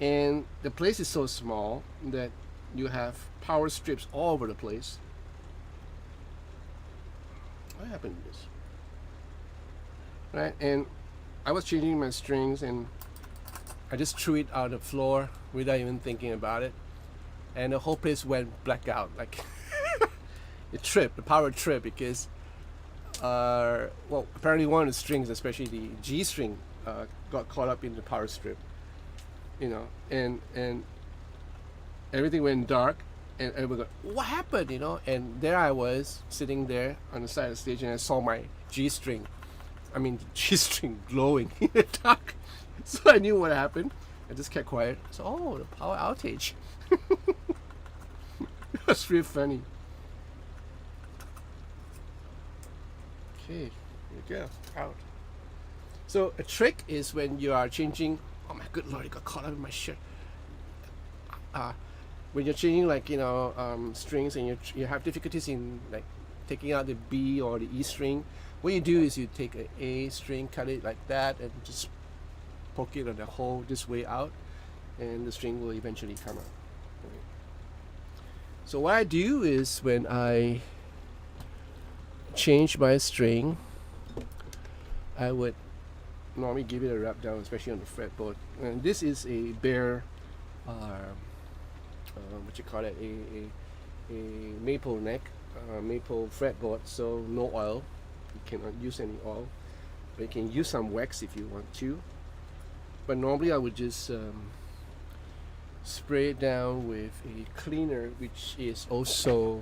And the place is so small that you have power strips all over the place. What happened to this? Right, and I was changing my strings and I just threw it on the floor without even thinking about it, and the whole place went blackout. Like it tripped, the power tripped, because well, apparently one of the strings, especially the G string, got caught up in the power strip. You know, and everything went dark, and everyone go, "What happened?" You know, and there I was sitting there on the side of the stage, and I saw my G string. I mean, the G string glowing in the dark. So I knew what happened. I just kept quiet. So, oh, the power outage. It was really funny. Okay, here we go. Out. So a trick is when you are changing. Oh my good lord! It got caught up in my shirt. When you're changing, like, you know, strings, and you have difficulties in like taking out the B or the E string. What you do is you take an A string, cut it like that, and just poke it on the hole this way out, and the string will eventually come out. Right. So what I do is, when I change my string, I would normally give it a rub down, especially on the fretboard. And this is a bare, what you call it, a maple neck, maple fretboard, so no oil. You cannot use any oil, but you can use some wax if you want to. But normally I would just spray it down with a cleaner, which is also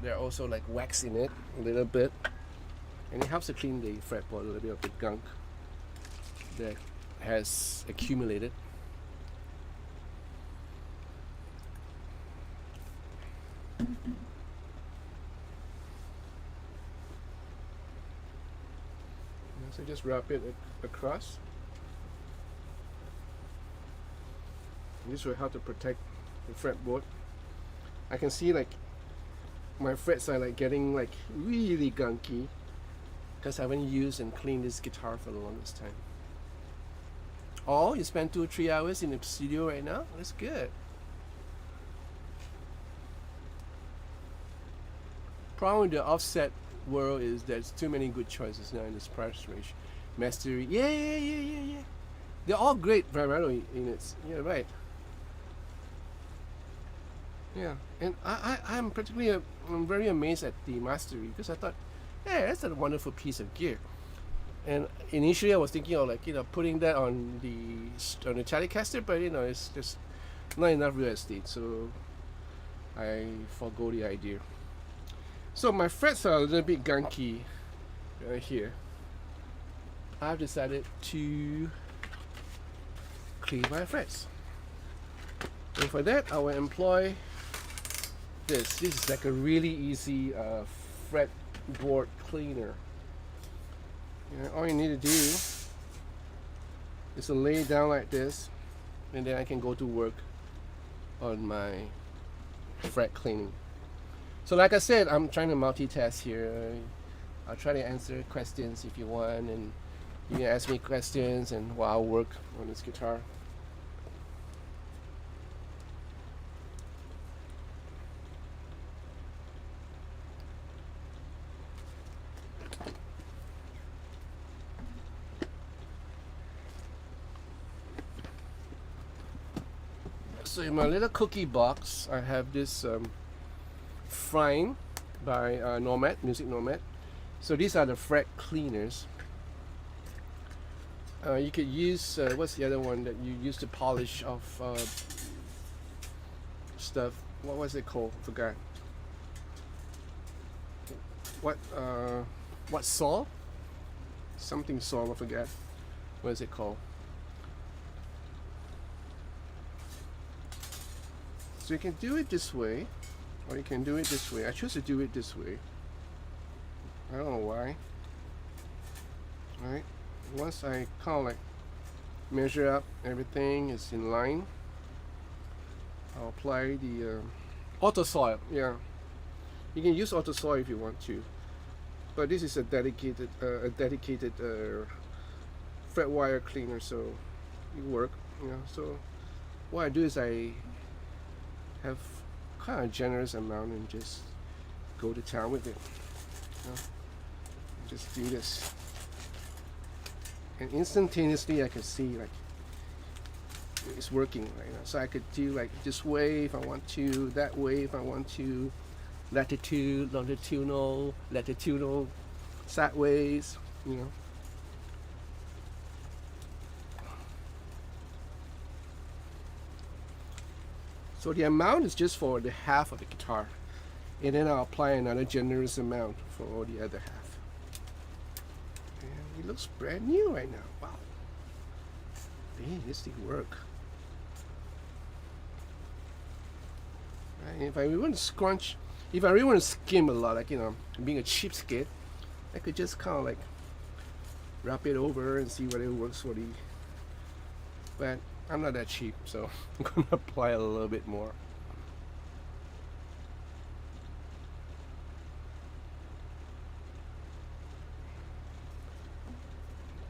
there are also like wax in it a little bit, and it helps to clean the fretboard, a little bit of the gunk that has accumulated. So just wrap it across. This will help to protect the fretboard. I can see like my frets are like getting like really gunky because I haven't used and cleaned this guitar for the longest time. Oh, you spent 2 or 3 hours in the studio right now? That's good. Problem with the offset world is there's too many good choices now in this price range. Mastery, yeah. They're all great vibrato units. Yeah, right. Yeah, and I'm I'm very amazed at the Mastery, because I thought, hey, that's a wonderful piece of gear. And initially I was thinking of, like, you know, putting that on the Telecaster, but you know, it's just not enough real estate. So I forgo the idea. So my frets are a little bit gunky right here. I've decided to clean my frets. And for that, I will employ this. This is like a really easy fretboard cleaner. All you need to do is to lay it down like this, and then I can go to work on my fret cleaning. So like I said, I'm trying to multitask here. I'll try to answer questions if you want, and you can ask me questions and while I work on this guitar. So in my little cookie box, I have this Frying by Nomad, Music Nomad. So these are the fret cleaners. You could use, what's the other one that you use to polish off stuff? What was it called? Forgot. What saw? Something saw, I forgot. What is it called? So you can do it this way, or you can do it this way. I choose to do it this way. I don't know why. Alright, once I kind of like measure up, everything is in line, I'll apply the auto soil. Yeah, you can use auto soil if you want to, but this is a dedicated fret wire cleaner, so it work. So what I do is I have kind of generous amount and just go to town with it. Just do this, and instantaneously I can see like it's working right now. So I could do like this way if I want to, that way if I want to, latitude, longitudinal, sideways, So the amount is just for the half of the guitar, and then I'll apply another generous amount for the other half. And it looks brand new right now. Wow. Dang, this thing work. Right, if I really want to scrunch, if I really want to skim a lot, like being a cheapskate, I could just kind of like wrap it over and see whether it works for the. But I'm not that cheap, so I'm gonna apply a little bit more.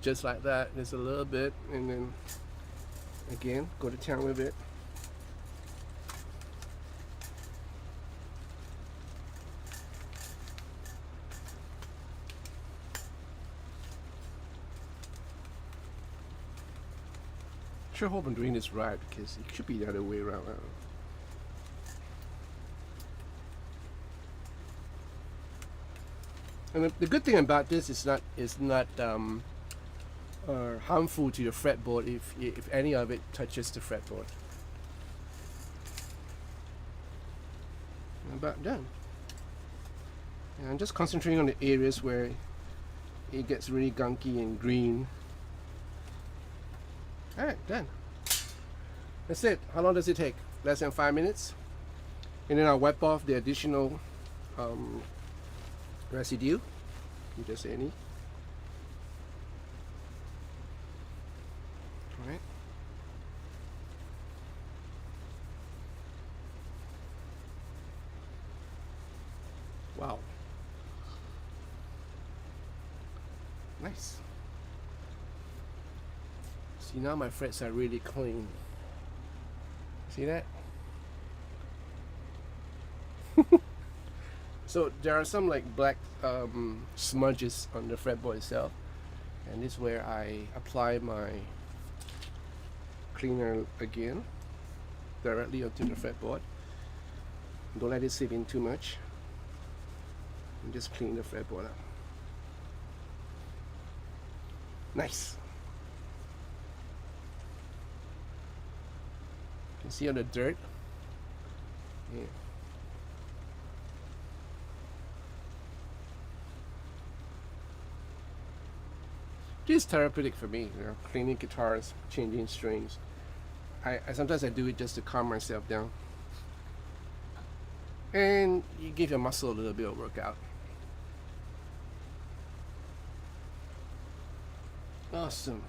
Just like that, just a little bit, and then again, go to town with it. Sure hope I'm doing this right, because it should be the other way around. And the good thing about this is not harmful to the fretboard if any of it touches the fretboard. I'm about done. And I'm just concentrating on the areas where it gets really gunky and green. Alright, done. That's it. How long does it take? Less than 5 minutes. And then I'll wipe off the additional residue, just any. Alright. Wow. Nice. See, now my frets are really clean. See that? So there are some like black smudges on the fretboard itself, and this is where I apply my cleaner again directly onto the fretboard. Don't let it seep in too much, and just clean the fretboard up. Nice. You can see all the dirt. Yeah. This is therapeutic for me, you know, cleaning guitars, changing strings. I sometimes I do it just to calm myself down. And you give your muscle a little bit of workout. Awesome.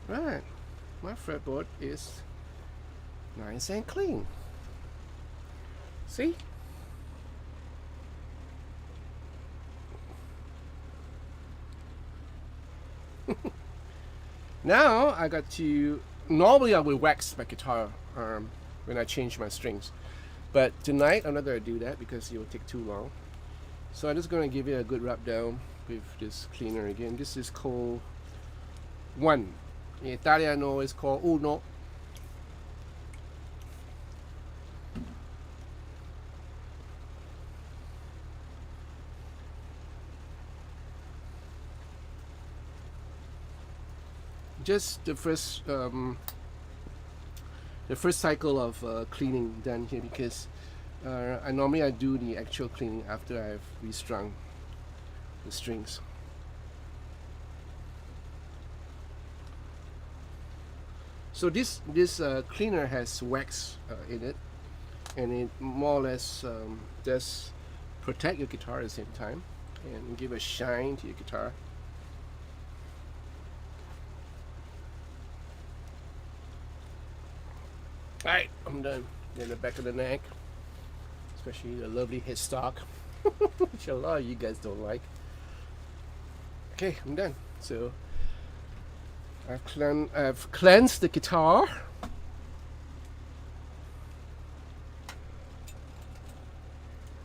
Right. My fretboard is nice and clean. See? Now I got to. Normally I would wax my guitar when I change my strings, but tonight I'm not gonna do that because it will take too long. So I'm just gonna give it a good rub down with this cleaner again. This is called One. In Italiano it's called Uno. Just the first cycle of cleaning done here because I normally do the actual cleaning after I've restrung the strings. So this cleaner has wax in it, and it more or less does protect your guitar at the same time and give a shine to your guitar. Alright, I'm done. Then the back of the neck, especially the lovely headstock, which a lot of you guys don't like. Okay, I'm done. So I've cleansed the guitar.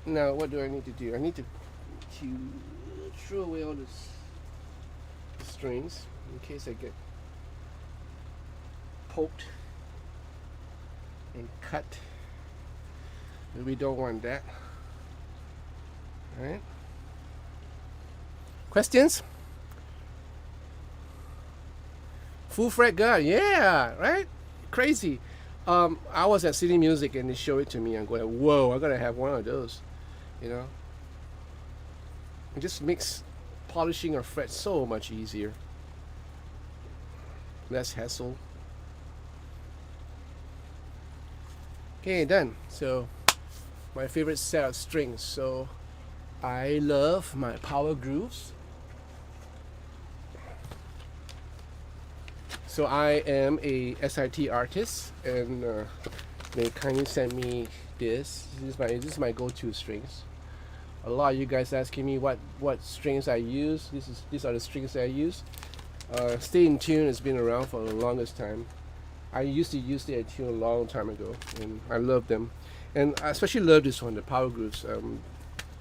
Now what do I need to do? I need to throw away all the strings in case I get poked and cut. And we don't want that. Alright. Questions? Full fret gun, yeah, right? Crazy. I was at City Music and they showed it to me. I'm going, whoa, I gotta have one of those. You know, it just makes polishing a fret so much easier, less hassle. Okay, done. So my favorite set of strings. So I love my power grooves. So I am a SIT artist, and they kindly sent me this. This is my go-to strings. A lot of you guys asking me what strings I use. These are the strings I use. Stay in Tune has been around for the longest time. I used to use Stay in Tune a long time ago, and I love them. And I especially love this one, the Power Grooves.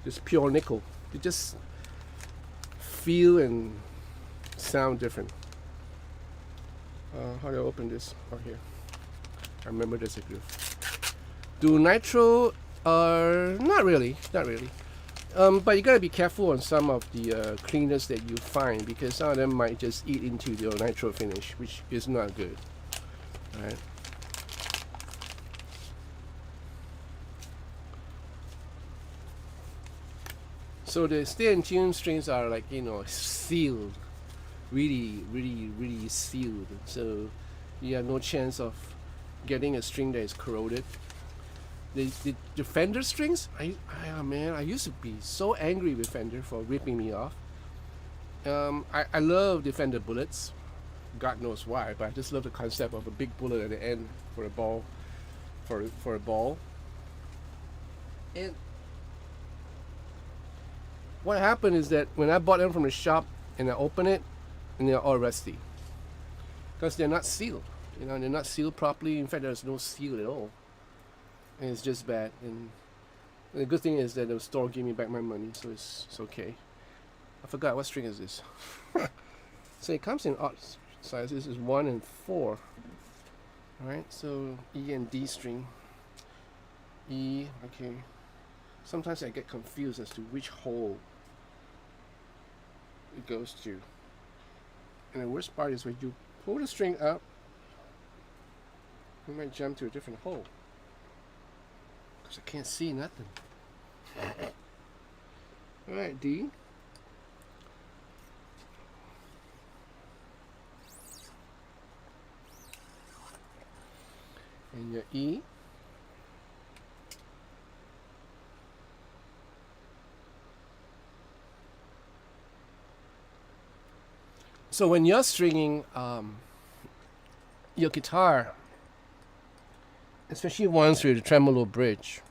This pure nickel. They just feel and sound different. How do I open this? Oh, here. I remember there's a groove. Do nitro? Not really. But you gotta be careful on some of the cleaners that you find because some of them might just eat into your nitro finish, which is not good. Alright. So the Stay in Tune strings are like, you know, sealed. Really sealed. So you have no chance of getting a string that is corroded. The Fender strings, I used to be so angry with Fender for ripping me off. I love the Fender bullets. God knows why, but I just love the concept of a big bullet at the end for a ball, for a ball. And what happened is that when I bought them from the shop and I open it, and they're all rusty because they're not sealed. You know, they're not sealed properly. In fact, there's no seal at all, and it's just bad. And the good thing is that the store gave me back my money, so it's okay. I forgot what string is this. So it comes in odd sizes. This is 1 and 4. All right, so E and D string. E, okay. Sometimes I get confused as to which hole it goes to. And the worst part is when you pull the string up, you might jump to a different hole because I can't see nothing. Alright, D. your E. So when you're stringing your guitar, especially ones with a tremolo bridge,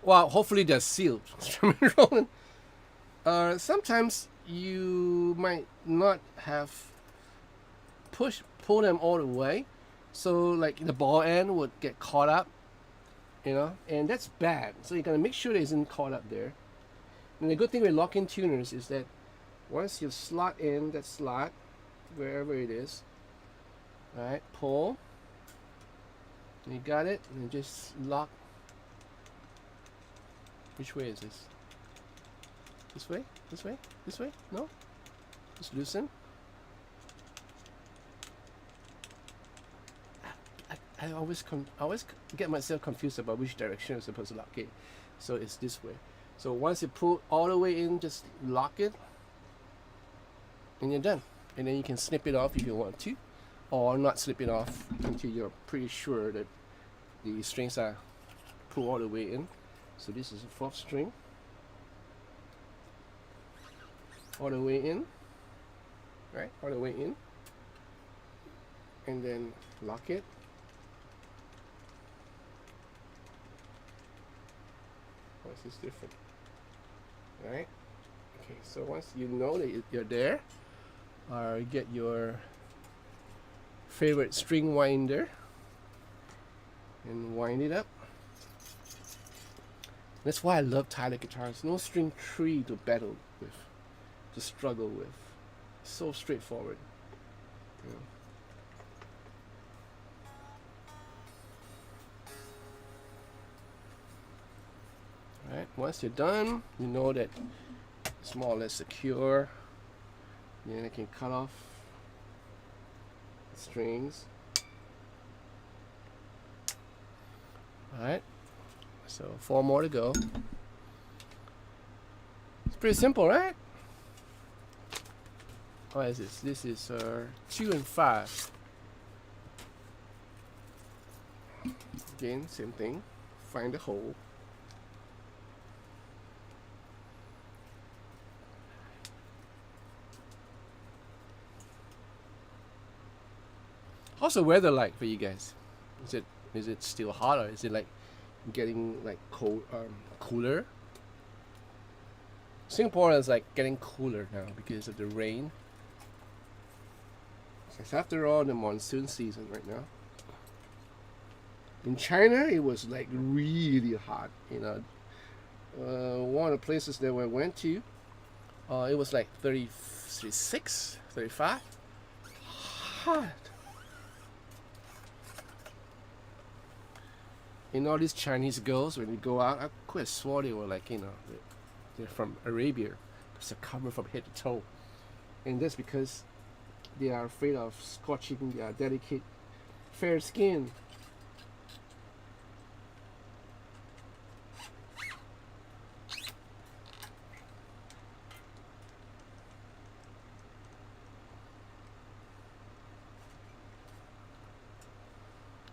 well, hopefully they're sealed. Sometimes you might not have pull them all the way, so like the ball end would get caught up, and that's bad. So you gotta make sure it isn't caught up there. And the good thing with lock-in tuners is that once you slot in that slot, wherever it is, right, pull, you got it, and just lock. Which way is this? This way? This way? This way? No? Just loosen. I always get myself confused about which direction I'm supposed to lock it. So it's this way. So once you pull all the way in, just lock it, and you're done. And then you can snip it off if you want to, or not slip it off until you're pretty sure that the strings are pulled all the way in. So this is a 4th string, all the way in, right? All the way in, and then lock it. Why is this different? Right? Okay, so once you know that you're there, get your favorite string winder and wind it up. That's why I love Tyler guitars. No string tree to battle with, to struggle with. So straightforward. Alright, once you're done, you know that it's more or less secure. Then I can cut off the strings. Alright, so 4 more to go. It's pretty simple, right? What is this? This is 2 and 5. Again, same thing. Find the hole. How's the weather like for you guys? Is it still hot, or is it like getting like cold, cooler? Singapore is like getting cooler now because of the rain. It's after all the monsoon season right now. In China, it was like really hot. One of the places that we went to, it was like 36, 35. Hot. All these Chinese girls, when you go out, I quite swore they were like, they're from Arabia, because they're covered from head to toe. And that's because they are afraid of scorching their delicate, fair skin.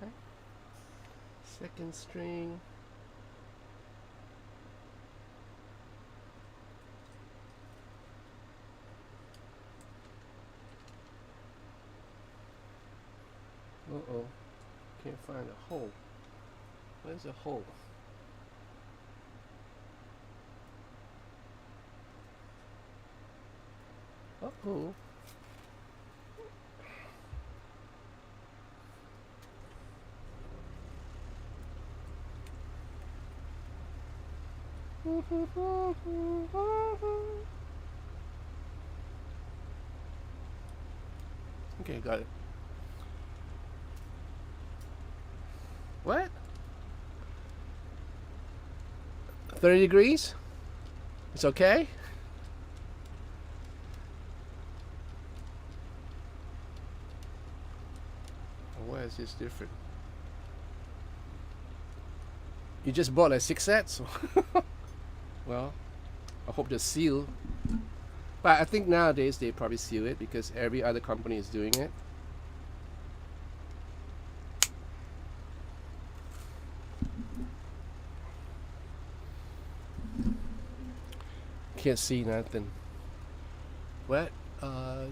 Okay. 2nd string. Uh-oh. Can't find a hole. Where's the hole? Uh-oh. Okay, got it. What? 30 degrees? It's okay? Why is this different? You just bought like 6 sets? Well, I hope they're sealed. But I think nowadays they probably seal it because every other company is doing it. Can't see nothing. What? Uh,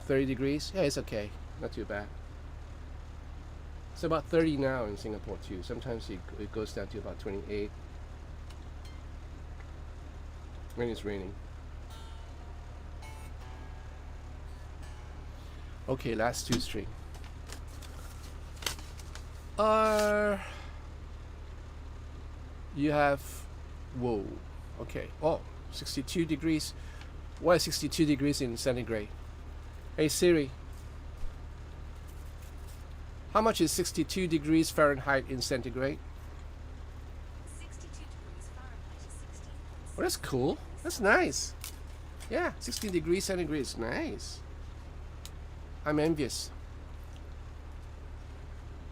30 degrees? Yeah, it's okay. Not too bad. It's about 30 now in Singapore too. Sometimes it goes down to about 28 when it's raining. Okay, last two string. You have, whoa, okay. Oh, 62 degrees. What is 62 degrees in centigrade? Hey Siri, how much is 62 degrees Fahrenheit in centigrade? 62 degrees Fahrenheit is 16. Well, that's cool. That's nice. Yeah, 16 degrees centigrade is nice. I'm envious.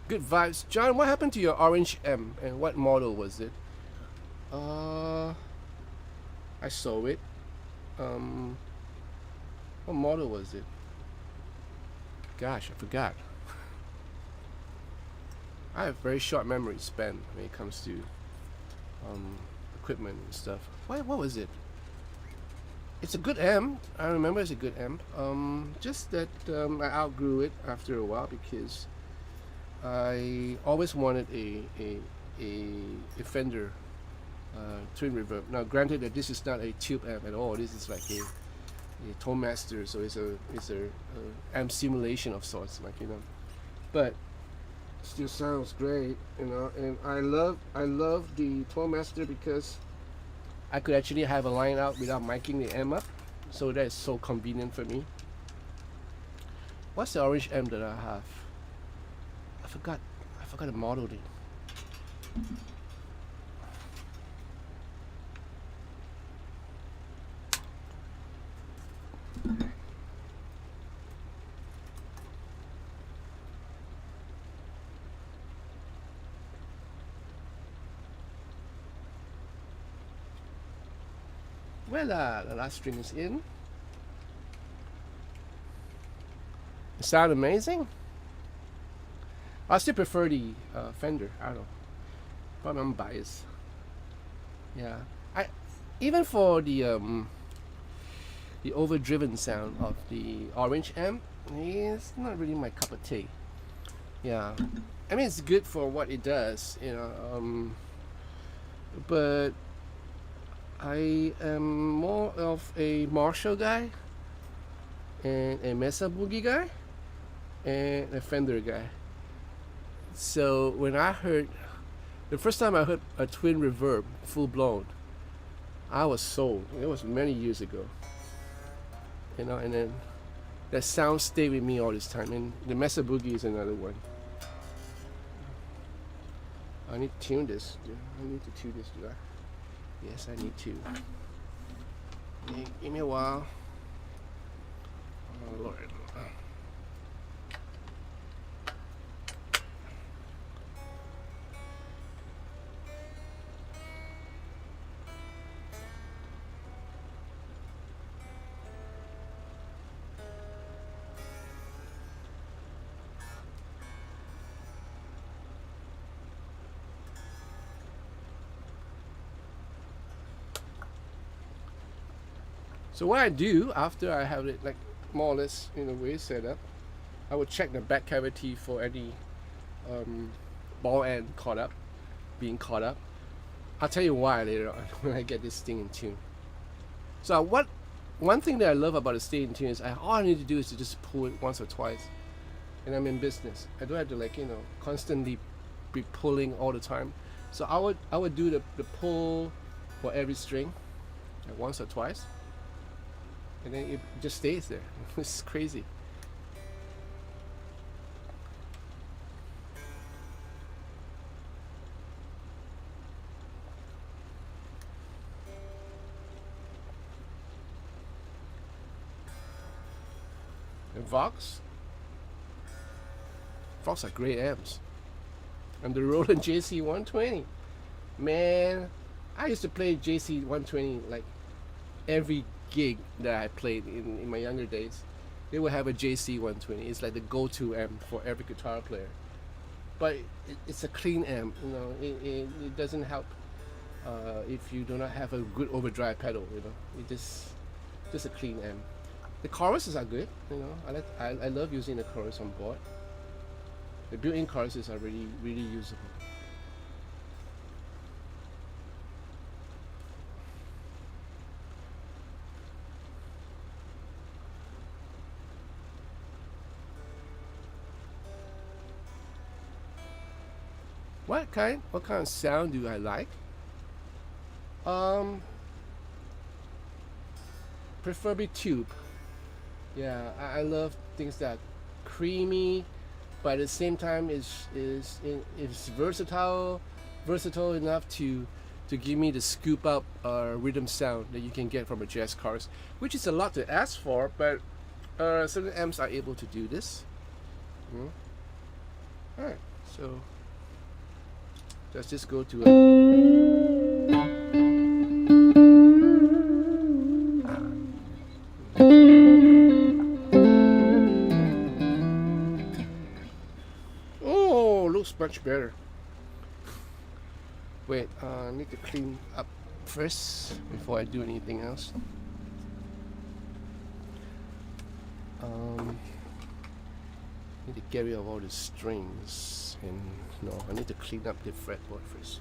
Good vibes. John, what happened to your Orange M and what model was it? I saw it. What model was it? Gosh, I forgot. I have very short memory span when it comes to equipment and stuff. What was it? It's a good amp. I remember it's a good amp. Just that I outgrew it after a while because I always wanted a Fender twin reverb. Now, granted that this is not a tube amp at all. This is like a Tone Master, so it's a amp simulation of sorts, like, you know. But still sounds great, you know. And I love the Tone Master because I could actually have a line out without miking the amp up, so that is so convenient for me. What's the orange amp that I have? I forgot the model name. Well, the last string is in. It sounds amazing. I still prefer the Fender. I don't know, but I'm biased. Yeah, I even for the overdriven sound of the Orange amp, it's not really my cup of tea. Yeah, I mean it's good for what it does, you know. But I am more of a Marshall guy, and a Mesa Boogie guy, and a Fender guy. So when I heard, the first time I heard a twin reverb full blown, I was sold. It was many years ago, you know, and then that sound stayed with me all this time. And the Mesa Boogie is another one. I need to tune this. I need to tune this, do I? Yes, I need to. Hey, give me a while. Oh Lord. So what I do after I have it like more or less in a way set up, I would check the back cavity for any ball end being caught up. I'll tell you why later on when I get this thing in tune. So one thing that I love about the stay in tune is all I need to do is to just pull it once or twice, and I'm in business. I don't have to, like, you know, constantly be pulling all the time. So I would do the pull for every string, like once or twice, and then it just stays there. It's crazy. And Vox are great amps. And the Roland JC120, man, I used to play JC120 like every gig that I played in my younger days. They would have a JC120. It's like the go-to amp for every guitar player. but it's a clean amp. You know, it doesn't help if you do not have a good overdrive pedal. You know, it just a clean amp. The choruses are good. You know, I love using the chorus on board. The built-in choruses are really usable. What kind of sound do I like? Um, Preferably tube. Yeah, I love things that are creamy, but at the same time is versatile enough to give me the scoop up rhythm sound that you can get from a jazz chorus, which is a lot to ask for, but certain amps are able to do this. All right, so let's just go to oh, looks much better. Wait, I need to clean up first before I do anything else. Need to get rid of all the strings, and no, I need to clean up the fretboard first.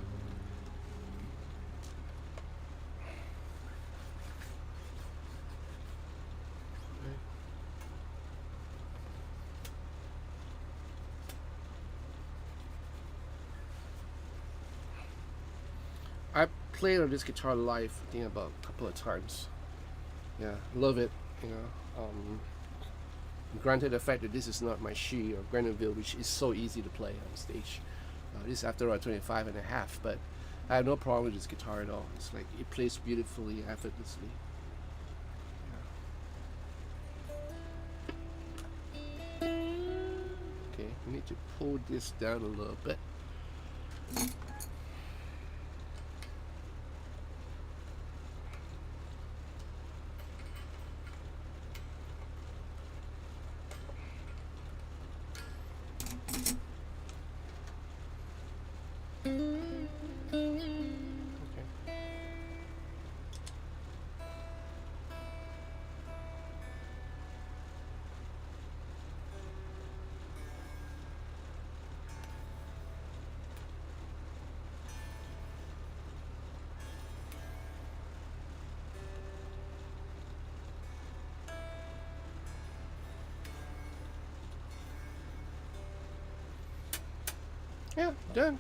I played on this guitar live, I think about a couple of times. Yeah, love it. You know, granted the fact that this is not my She or Grenadville, which is so easy to play on stage. This is after all 25 and a half, but I have no problem with this guitar at all. It's like it plays beautifully, effortlessly. Yeah. Okay, I need to pull this down a little bit. Yeah, done.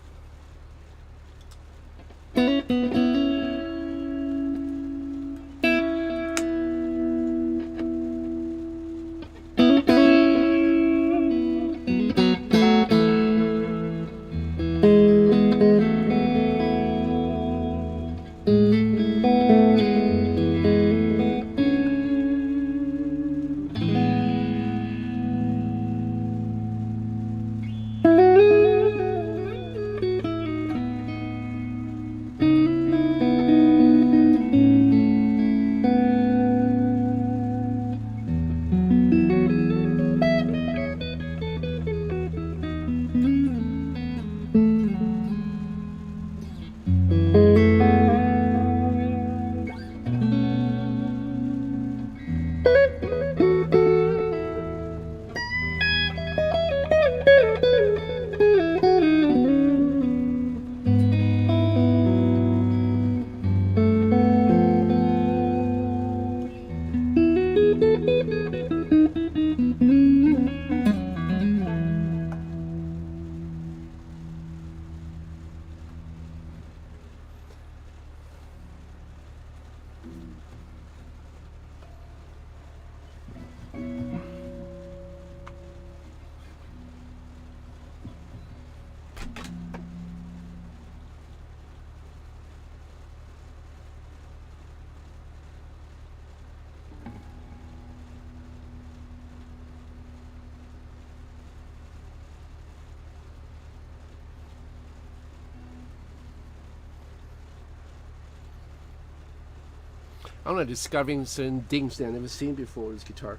I'm not discovering certain things that I've never seen before with this guitar.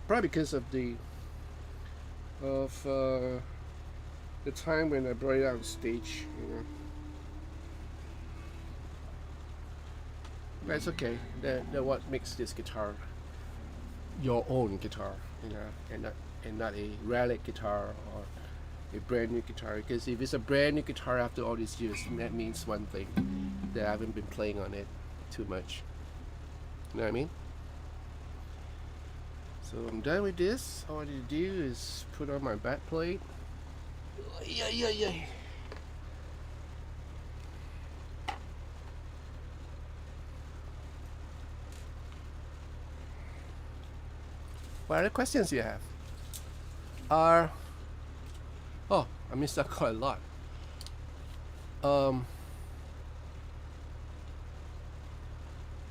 Probably because of the time when I brought it out on stage, you know. That's okay. That what makes this guitar your own guitar, you know, and not a relic guitar or a brand new guitar. Because if it's a brand new guitar after all these years, that means one thing, that I haven't been playing on it too much. You know what I mean? So I'm done with this. All I need to do is put on my back plate. Yeah. What other questions do you have? Oh, I missed that quite a lot.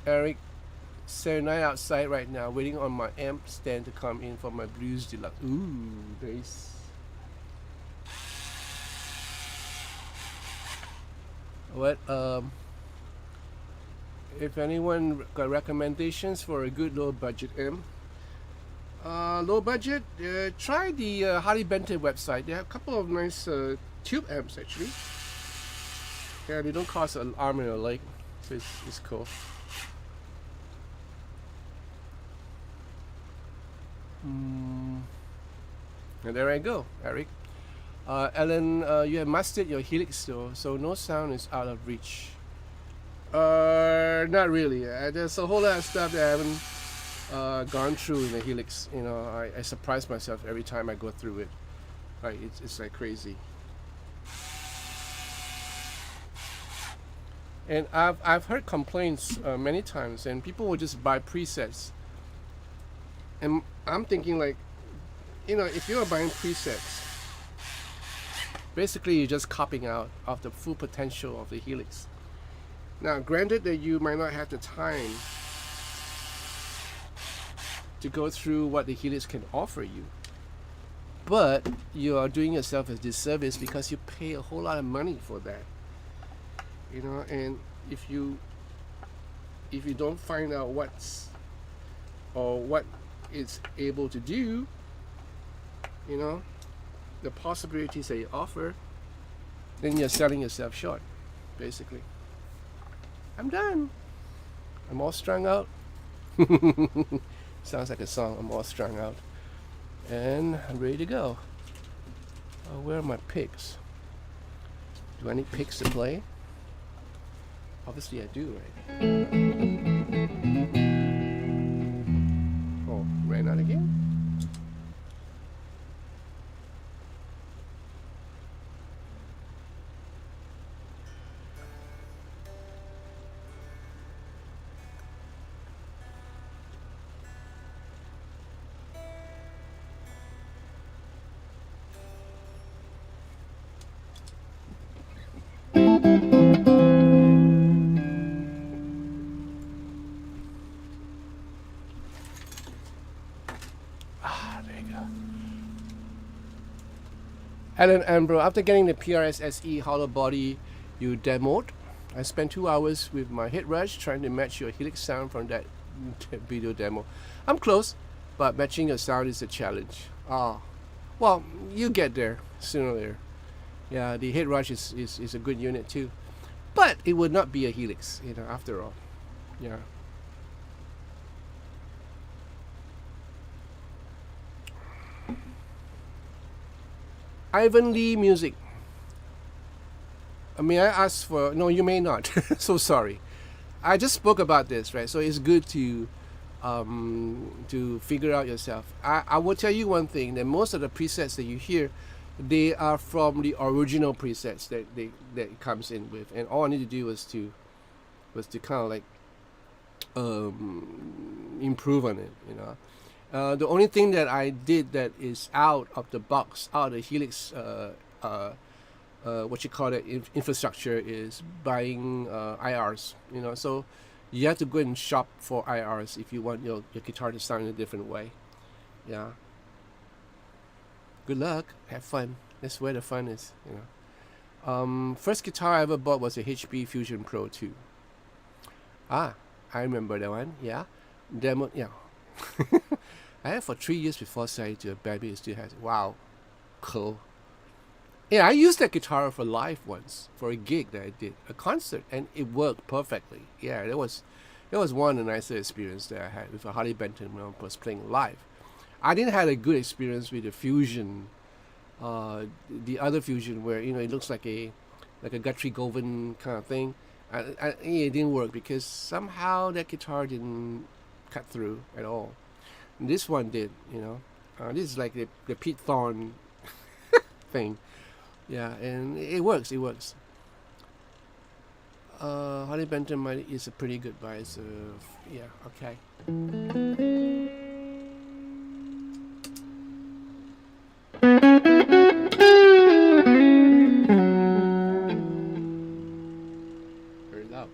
Eric, 79 outside right now, waiting on my amp stand to come in for my Blues Deluxe. Ooh, nice. What? If anyone got recommendations for a good low budget amp, low budget, try the Harley Benton website. They have a couple of nice tube amps actually. Yeah, they don't cost an arm and a leg, so it's cool. And there I go, Eric. Ellen, you have mastered your Helix though, so no sound is out of reach. Not really. There's a whole lot of stuff that I haven't gone through in the Helix. You know, I surprise myself every time I go through it. Right, it's like crazy. And I've heard complaints many times, and people will just buy presets. And I'm thinking like, you know, if you're buying presets, basically you're just copying out of the full potential of the Helix. Now, granted that you might not have the time to go through what the Helix can offer you, but you are doing yourself a disservice because you pay a whole lot of money for that. You know, and if you don't find out what it's able to do, you know, the possibilities that you offer, then you're selling yourself short, basically. I'm done. I'm all strung out. Sounds like a song. I'm all strung out. And I'm ready to go. Where are my picks? Do I need picks to play? Obviously I do, right? Oh, ran out again? Alan Ambro, after getting the PRS SE hollow body you demoed, I spent 2 hours with my head rush trying to match your Helix sound from that video demo. I'm close, but matching your sound is a challenge. Well, you get there sooner or later. Yeah, the head rush is a good unit too, but it would not be a Helix, you know, after all. Yeah. Ivan Lee Music. May I ask for... No, you may not. So sorry. I just spoke about this, right? So it's good to figure out yourself. I will tell you one thing, that most of the presets that you hear, they are from the original presets that it comes in with. And all I need to do was to kind of like improve on it, you know. The only thing that I did that is out of the box, out of the Helix, infrastructure, is buying IRs. You know, so you have to go and shop for IRs if you want your guitar to sound in a different way. Yeah. Good luck. Have fun. That's where the fun is. You know. First guitar I ever bought was a HP Fusion Pro 2. I remember that one. Yeah. Demo. Yeah. I had for 3 years before selling to a band. It still has. Wow, cool. Yeah, I used that guitar for live once for a gig that I did, a concert, and it worked perfectly. Yeah, that was one of the nicer experience that I had with a Harley Benton when I was playing live. I didn't have a good experience with the Fusion, the other Fusion where it looks like a Guthrie Govan kind of thing. It didn't work because somehow that guitar didn't cut through at all. And this one did. This is like the Pete Thorne thing. Yeah, and it works. It works. Harley Benton is a pretty good buy. So yeah, okay. Very loud.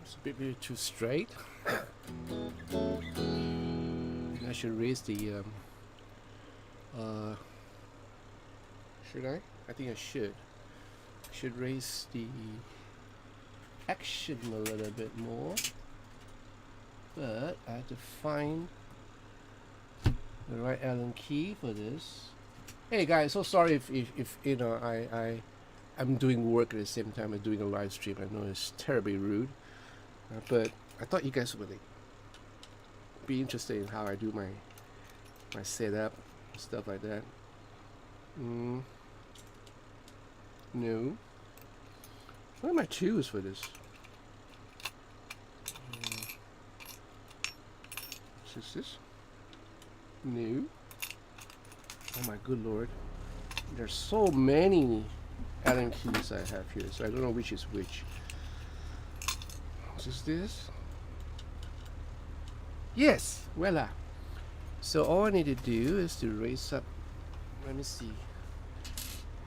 It's a bit too straight. I should raise the. Should I? I think I should. I should raise the action a little bit more. But I have to find the right Allen key for this. Hey guys, so sorry if I'm doing work at the same time as doing a live stream. I know it's terribly rude, but I thought you guys would be interested in how I do my setup, stuff like that. No. What am I choose for this? Is this? No. Oh my good lord. There's so many Allen keys I have here, so I don't know which is which. Is this? Yes, voila. So all I need to do is to raise up. Let me see.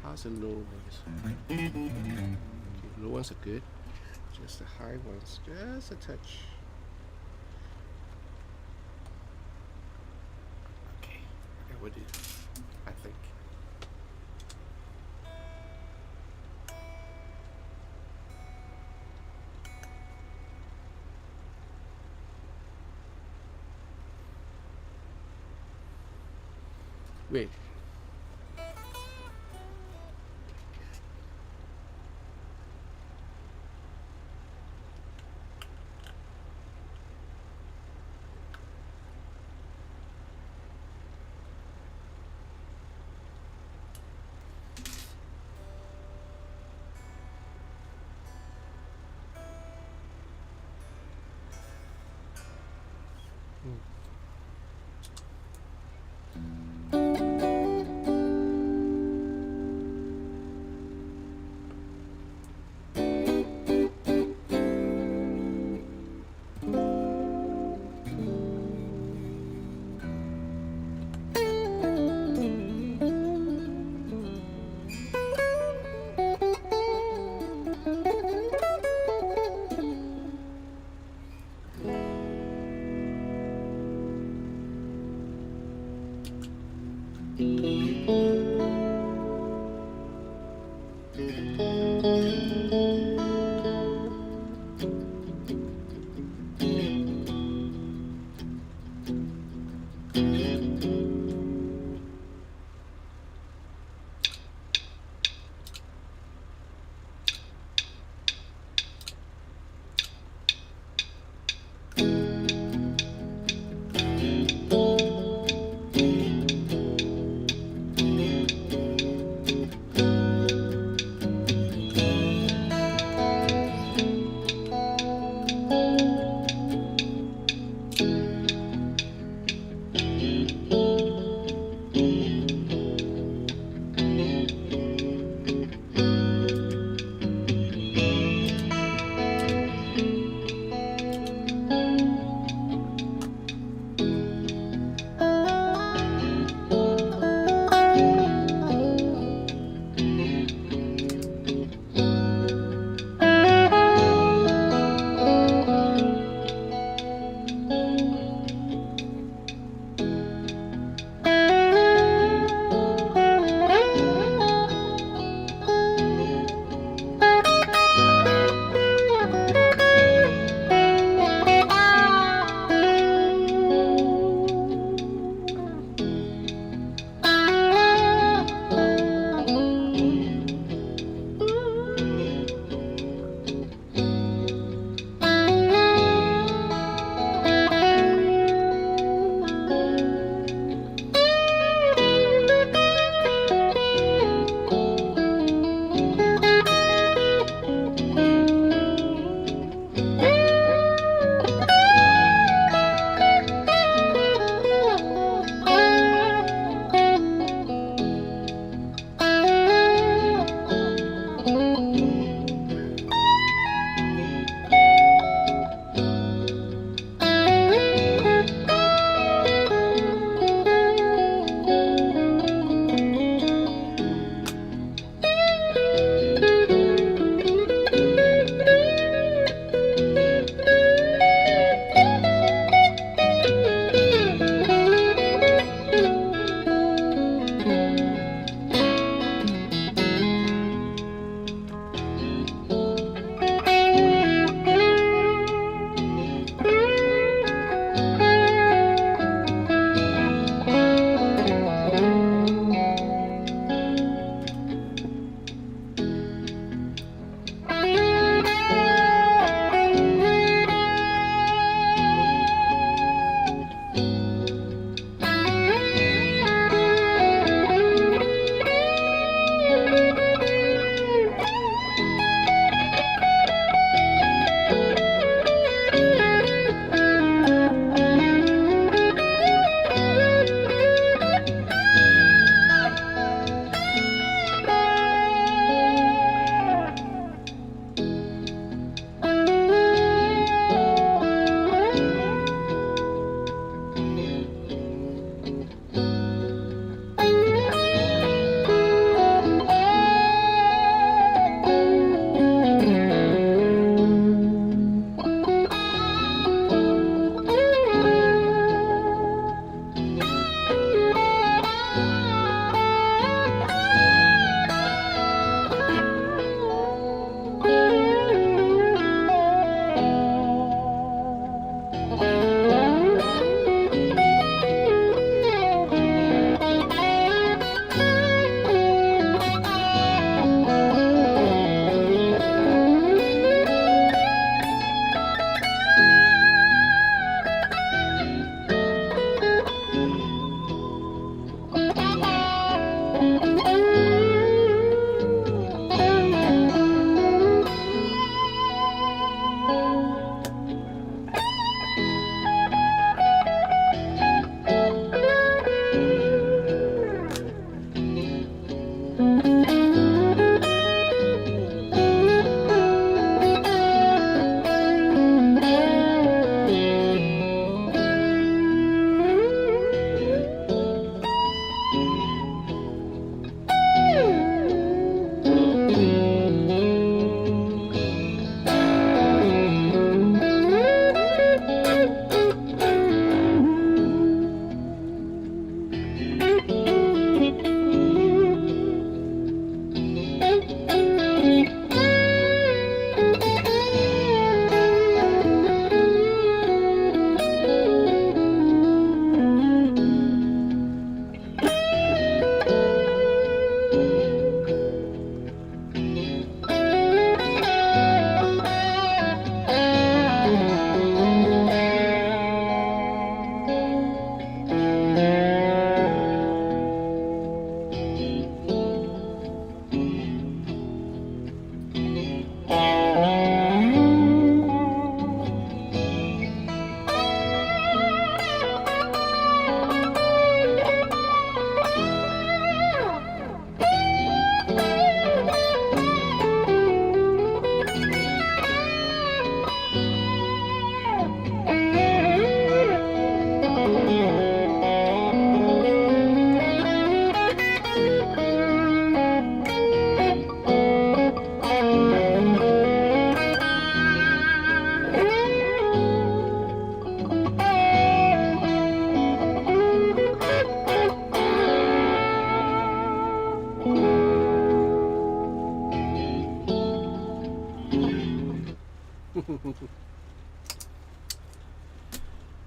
How's the low ones? Okay, low ones are good. Just the high ones, just a touch. Okay, that would do. I think. Wait.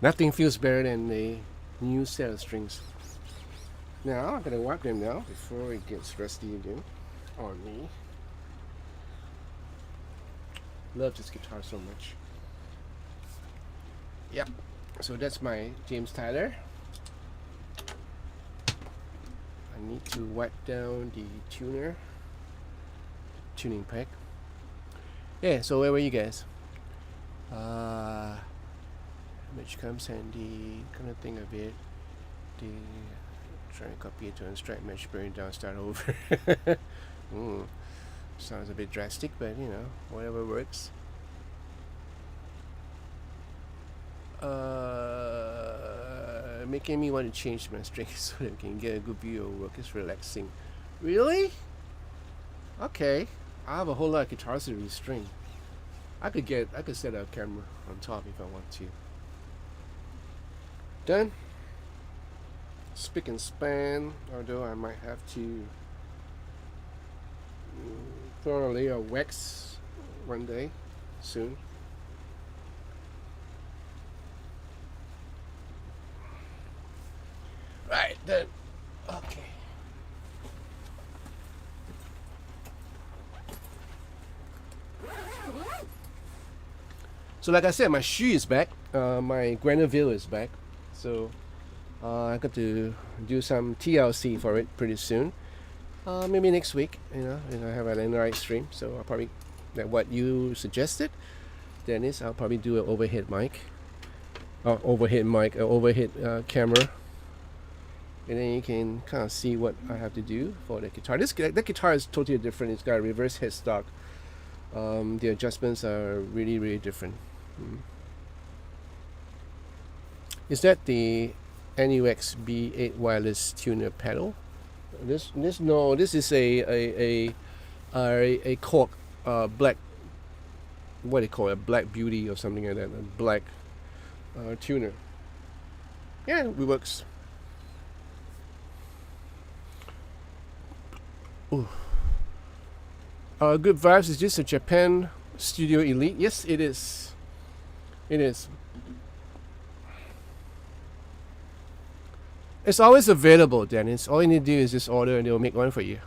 Nothing feels better than a new set of strings. Now I'm gonna wipe them now before it gets rusty again on me. Love this guitar so much. Yep. So that's my James Tyler. I need to wipe down the tuning pack. Yeah, so where were you guys? Which comes handy, kind of think of it. Try and copy it to unstrike mesh, burn down, start over. Sounds a bit drastic, but you know, whatever works. Making me want to change my strings so that I can get a good view of work. It's relaxing. Really? Okay. I have a whole lot of guitars to restring. I could set a camera on top if I want to. Done. Spick and span, although I might have to throw a layer of wax one day soon. Right, then. Okay. So like I said, my shoe is back. My Grenville is back. So I got to do some TLC for it pretty soon. Maybe next week, you know, I have an NRI stream. So I'll probably, like what you suggested, Dennis, I'll probably do an overhead mic. Overhead camera. And then you can kind of see what I have to do for the guitar. That guitar is totally different. It's got a reverse headstock. The adjustments are really, really different. Is that the NUX B8 wireless tuner pedal? This is a Korg black, what do you call it, Black Beauty or something like that, a black tuner. Yeah, it works. Ooh. Good Vibes, is this a Japan Studio Elite? Yes, it is. It is. It's always available, Dennis. All you need to do is just order and they'll make one for you.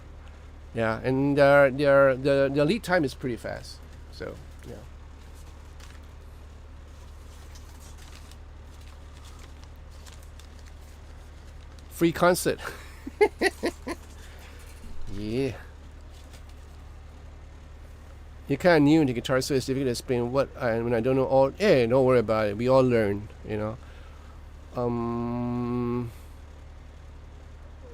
Yeah, and the lead time is pretty fast. So, yeah. Free concert. Yeah. You're kind of new into guitar, so it's difficult to explain what when I don't know all. Hey, don't worry about it. We all learn, you know.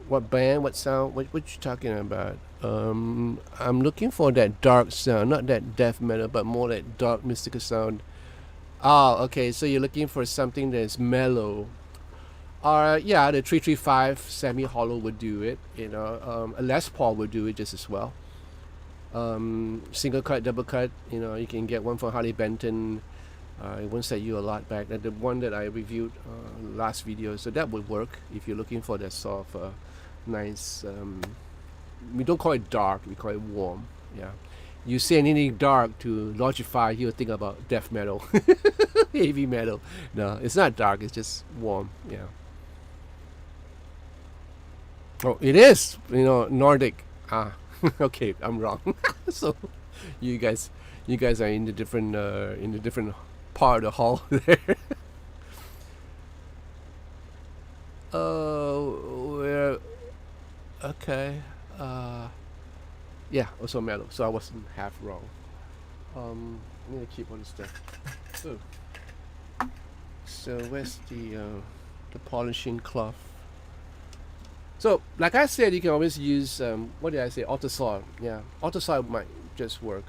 What band? What sound? What you talking about? I'm looking for that dark sound, not that death metal, but more that dark mystical sound. Ah, okay. So you're looking for something that's mellow. Yeah, the 335 semi-hollow would do it. You know, a Les Paul would do it just as well. Single cut, double cut. You know, you can get one from Harley Benton. It won't set you a lot back. The one that I reviewed last video, so that would work if you're looking for that sort of nice. We don't call it dark; we call it warm. Yeah. You say anything dark to Logify, he'll think about death metal, heavy metal. No, it's not dark. It's just warm. Yeah. Oh, it is. You know, Nordic. Ah, okay, I'm wrong. So, you guys are in the different part of the hall there. We're okay. Yeah, also mellow. So I wasn't half wrong. I need to keep all this stuff. Oh. So where's the polishing cloth? So, like I said, you can always use, what did I say, Autosolid. Yeah, Autosolid might just work.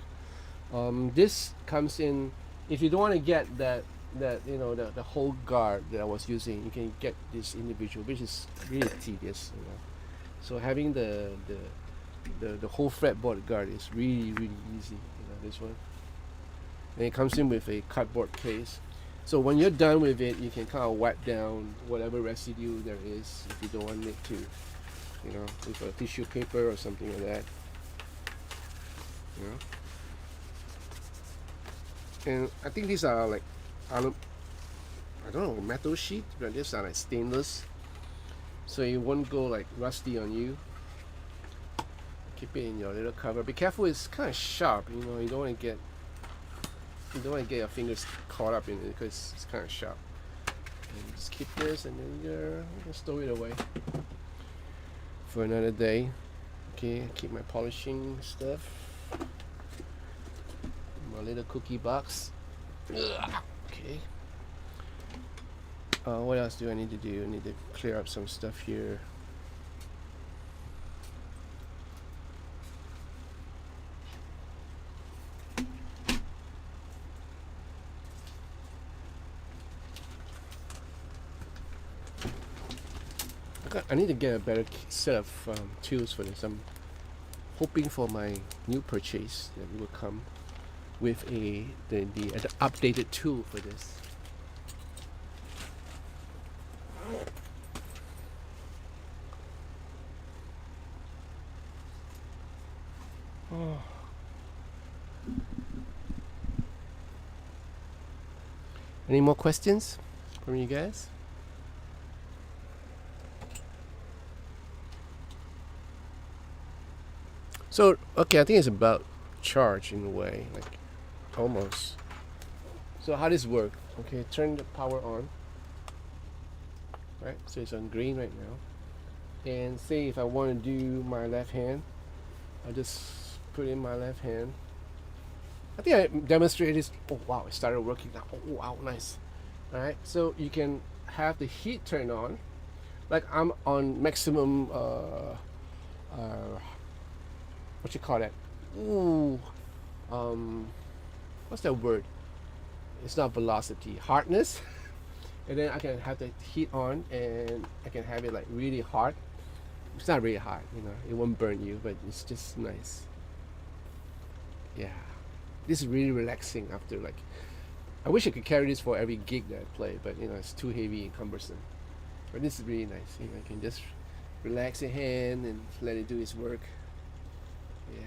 This comes in, if you don't want to get that you know, the whole guard that I was using, you can get this individual, which is really tedious. You know? So having the whole fretboard guard is really, really easy. You know, this one. And it comes in with a cardboard case. So when you're done with it, you can kind of wipe down whatever residue there is if you don't want it to, you know, with a tissue paper or something like that. You know. And I think these are like alu- I don't know, metal sheet, but these are like stainless, so it won't go like rusty on you. Keep it in your little cover. Be careful, it's kind of sharp. You know, you don't want to get your fingers caught up in it because it's kind of sharp. And just keep this, and then you stow it away for another day. Okay, keep my polishing stuff. My little cookie box. Ugh. Okay. What else do I need to do? I need to clear up some stuff here. I need to get a better set of tools for this. I'm hoping for my new purchase that will come with the updated tool for this. Oh. Any more questions from you guys? So, okay, I think it's about charge in a way, like almost. So how does this work? Okay, turn the power on. Right, so it's on green right now. And say if I want to do my left hand, I'll just put in my left hand. I think I demonstrated this. Oh wow, it started working now. Oh wow, nice. Alright, so you can have the heat turned on. Like I'm on maximum what you call that? Ooh, what's that word? It's not velocity, hardness. And then I can have the heat on, and I can have it like really hot. It's not really hot, you know. It won't burn you, but it's just nice. Yeah, this is really relaxing after like. I wish I could carry this for every gig that I play, but you know it's too heavy and cumbersome. But this is really nice. You know, I can just relax your hand and let it do its work. Yeah.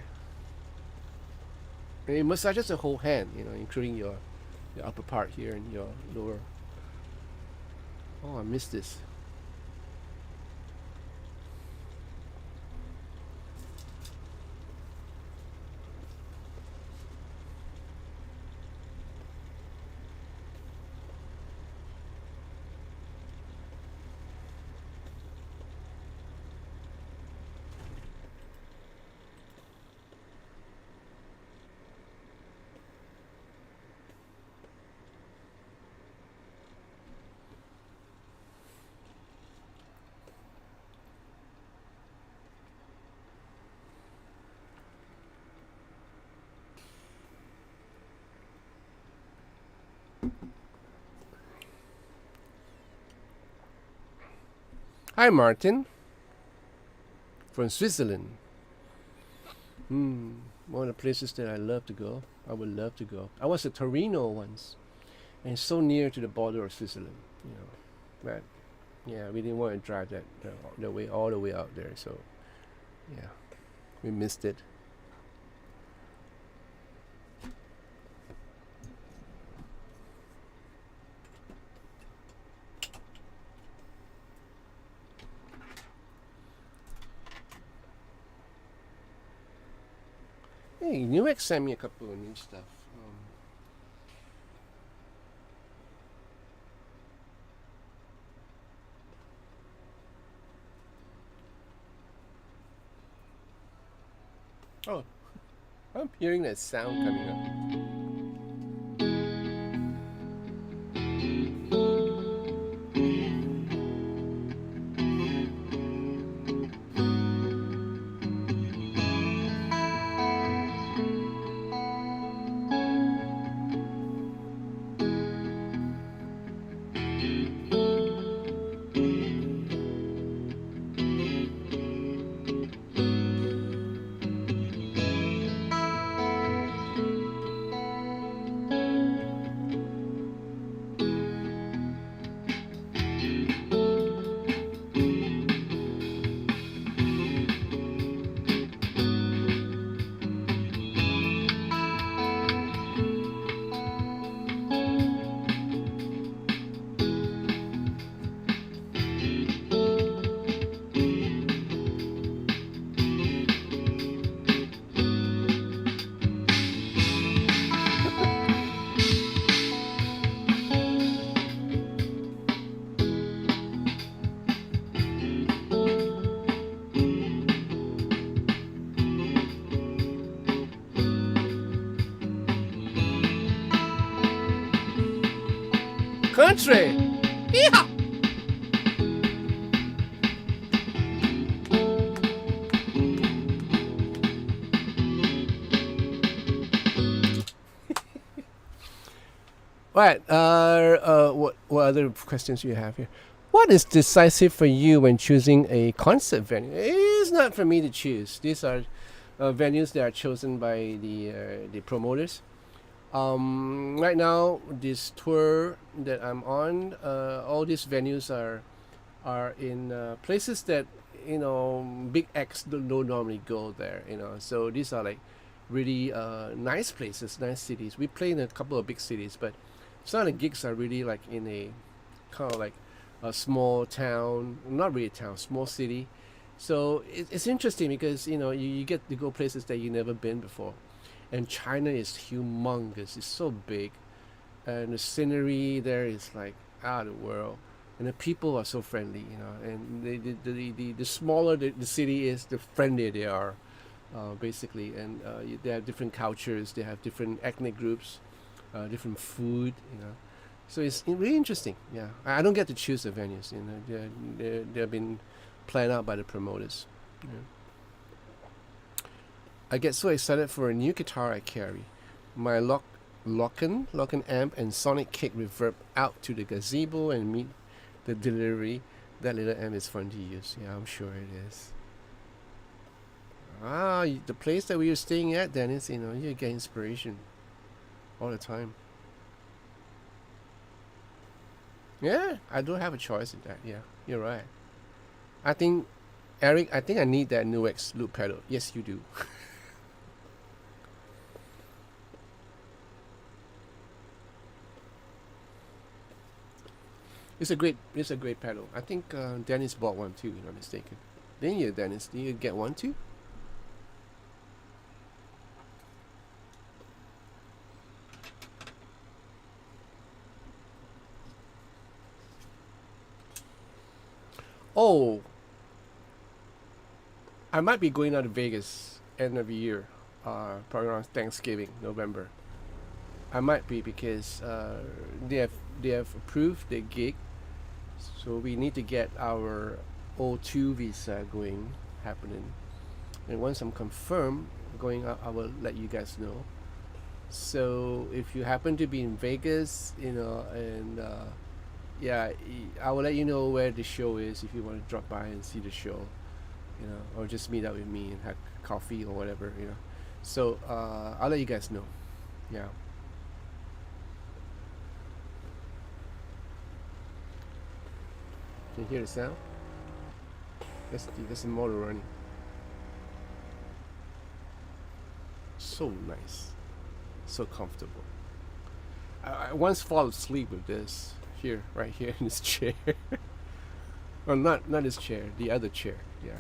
And it massages the whole hand, you know, including your upper part here and your lower. Oh, I missed this. Hi, Martin, from Switzerland. One of the places that I love to go. I would love to go. I was at Torino once, and it's so near to the border of Switzerland. You know, but yeah, we didn't want to drive the way all the way out there. So yeah, we missed it. Hey, Nuix sent me a couple of new stuff. Oh, I'm hearing that sound coming up. country. Yeah. Right. What other questions do you have here? What is decisive for you when choosing a concert venue? It's not for me to choose. These are venues that are chosen by the promoters. Right now, this tour that I'm on, all these venues are in places that big acts don't normally go there. So these are like really nice places, nice cities. We play in a couple of big cities, but some of the gigs are really like in a kind of like a small town, not really a town, small city. So it's interesting because you get to go places that you never been before, and China is humongous. It's so big, and the scenery there is like out of the world, and the people are so friendly. And the smaller the city is, the friendlier they are, basically. And they have different cultures, they have different ethnic groups, different food. So it's really interesting. Yeah, I don't get to choose the venues. They've been planned out by the promoters. Yeah. I get so excited for a new guitar I carry. My Locken amp and sonic kick reverb out to the gazebo and meet the delivery. That little amp is fun to use. Yeah, I'm sure it is. The place that we were staying at, Dennis, you get inspiration all the time. Yeah, I don't have a choice in that. Yeah, you're right. I think, Eric, I think I need that NUX loop pedal. Yes, you do. It's a great pedal. I think Dennis bought one too, if I'm not mistaken. Didn't you, Dennis? Did you get one too? Oh, I might be going out to Vegas end of the year, probably around Thanksgiving, November. I might be because they have approved the gig, so we need to get our O2 visa happening. And once I'm confirmed going out, I will let you guys know. So if you happen to be in Vegas, and yeah, I will let you know where the show is if you want to drop by and see the show, or just meet up with me and have coffee or whatever. So I'll let you guys know. Yeah. Can you hear the sound? That's the motor running. So nice, so comfortable. I once fall asleep with this here, right here in this chair. Well, not this chair, the other chair. Yeah.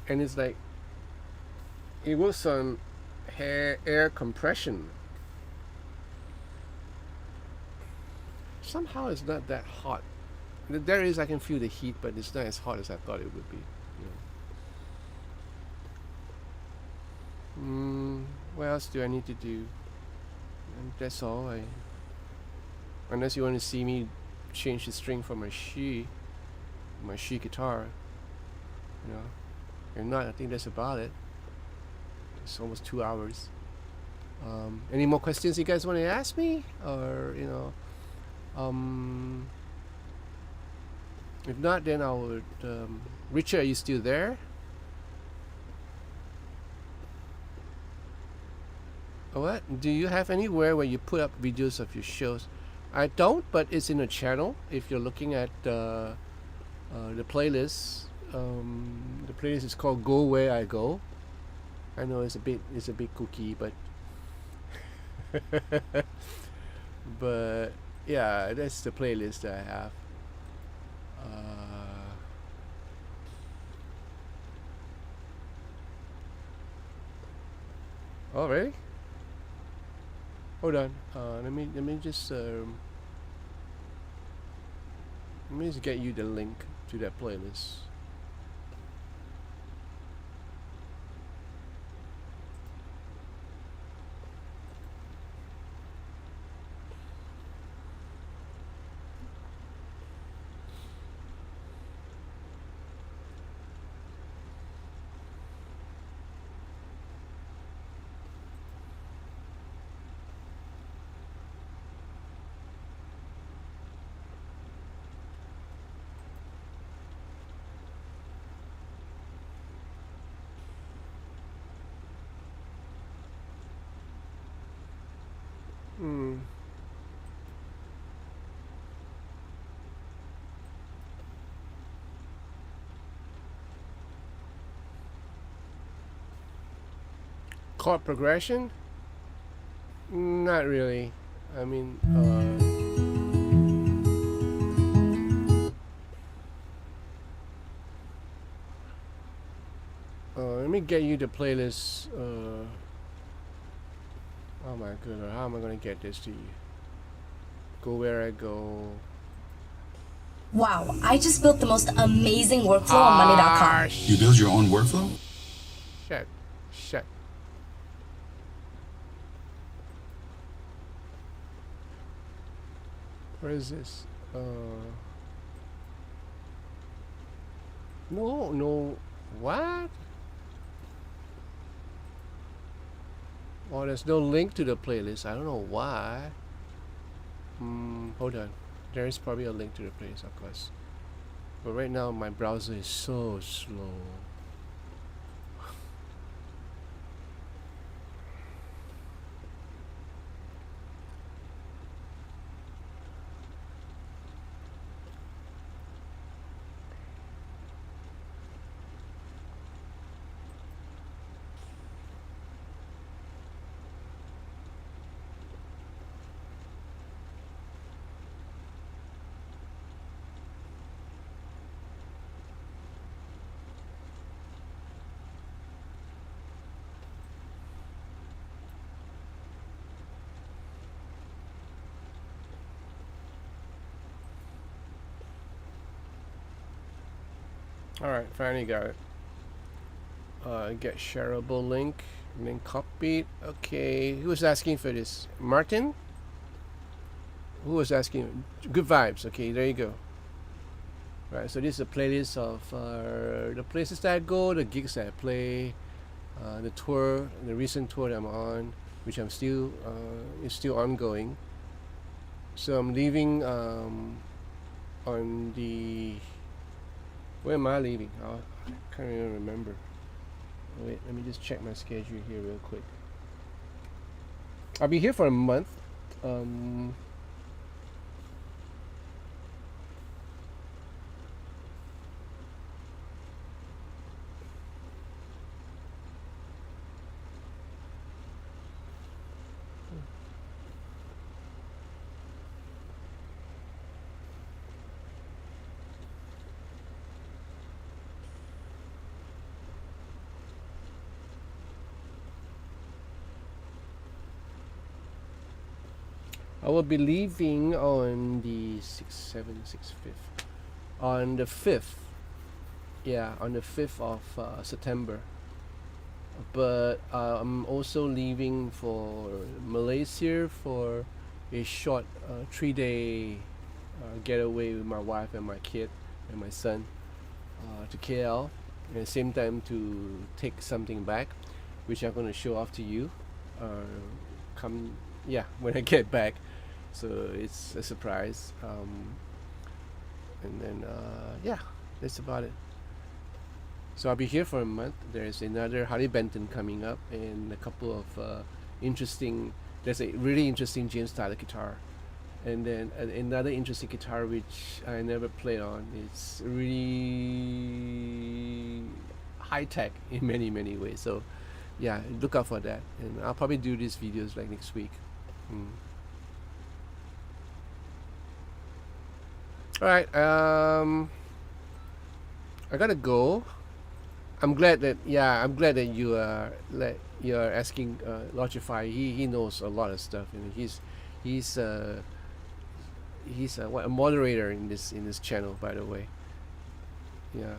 And it's like it works on air compression. Somehow it's not that hot. There is, I can feel the heat, but it's not as hot as I thought it would be. What else do I need to do? And that's all. Unless you want to see me change the string for my Shi guitar. If not, I think that's about it. It's almost 2 hours. Any more questions you guys want to ask me, or if not, then I would. Richard, are you still there? What? Do you have anywhere where you put up videos of your shows? I don't, but it's in a channel. If you're looking at the playlist, the playlist is called "Go Where I Go." I know it's a bit cookie, but but yeah, that's the playlist that I have. Oh, really? Hold on. Let me just get you the link to that playlist. Hmm. Chord progression? Not really. I mean, let me get you the playlist. Oh my goodness, how am I gonna get this to you? Go where I go. Wow, I just built the most amazing workflow on Monday.com. You build your own workflow? Shit. Shit. Where is this? No. What? Oh, there's no link to the playlist. I don't know why. Hold on. There is probably a link to the playlist, of course. But right now, my browser is so slow. Alright, finally got it. Get shareable link and then copy it. Okay, who was asking for this? Martin? Who was asking? Good vibes. Okay, there you go. Right, so this is a playlist of the places that I go, the gigs that I play, the tour, the recent tour that I'm on, which I'm still is still ongoing. So I'm leaving on the. Where am I leaving? Oh, I can't even remember. Wait, let me just check my schedule here real quick. I'll be here for a month. I will be leaving on the 6th, 7th, 6th, 5th. On the 5th. Yeah, on the 5th of September. But I'm also leaving for Malaysia for a short 3-day getaway with my wife and my kid and my son to KL. And at the same time to take something back, which I'm going to show off to you. When I get back. So it's a surprise. And then that's about it. So I'll be here for a month. There's another Harley Benton coming up, and a couple of there's a really interesting James Tyler guitar, and then another interesting guitar which I never played on. It's really high tech in many ways. So yeah, look out for that, and I'll probably do these videos like next week. All right, I gotta go. I'm glad that you're asking Logify. He knows a lot of stuff, and he's a moderator in this channel, by the way. Yeah,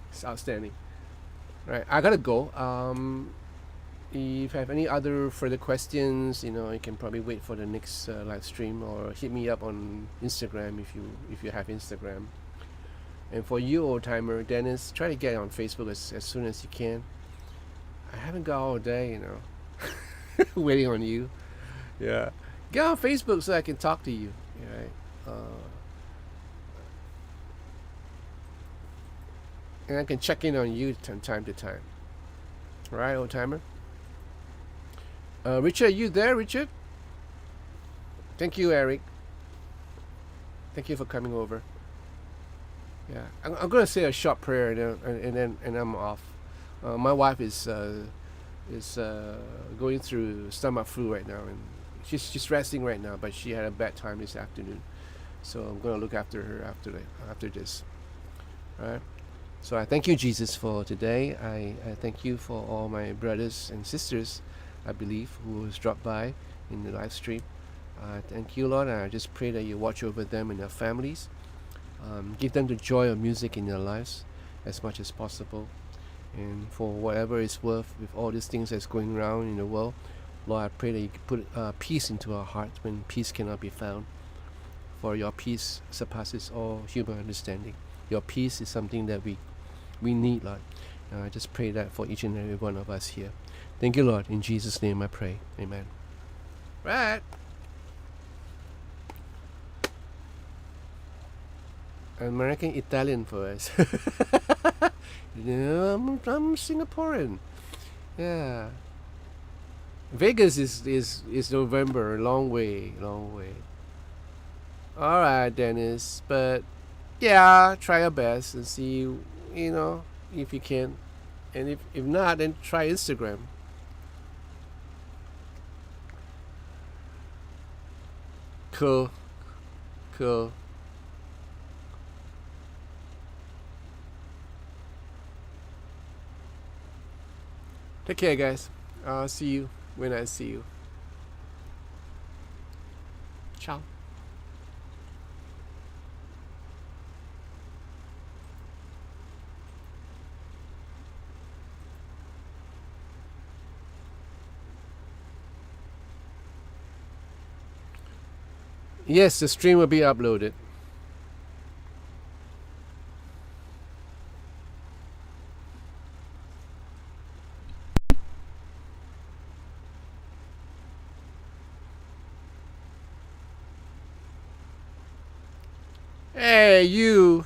it's outstanding. Right, I gotta go. If you have any other further questions, you can probably wait for the next live stream, or hit me up on Instagram if you have Instagram. And for you, old timer Dennis, try to get on Facebook as soon as you can. I haven't got all day, waiting on you. Yeah, get on Facebook so I can talk to you. Right? And I can check in on you from time to time. All right, old timer. Richard, are you there, Richard? Thank you, Eric. Thank you for coming over. Yeah, I'm gonna say a short prayer and I'm off. My wife is going through stomach flu right now, and she's resting right now, but she had a bad time this afternoon, so I'm gonna look after her after this. All right. So I thank you, Jesus, for today. I thank you for all my brothers and sisters, I believe, who has dropped by in the live stream. Thank you, Lord. And I just pray that you watch over them and their families. Give them the joy of music in their lives as much as possible. And for whatever it's worth, with all these things that's going around in the world, Lord, I pray that you put peace into our hearts when peace cannot be found. For your peace surpasses all human understanding. Your peace is something that we need, Lord. And I just pray that for each and every one of us here. Thank you, Lord. In Jesus' name I pray. Amen. Right. American Italian for us. I'm Singaporean. Yeah. Vegas is November. Long way. All right, Dennis. But yeah, try your best and see, if you can. And if not, then try Instagram. Cool. Take care, guys. I'll see you when I see you. Ciao. Yes, the stream will be uploaded. Hey, you.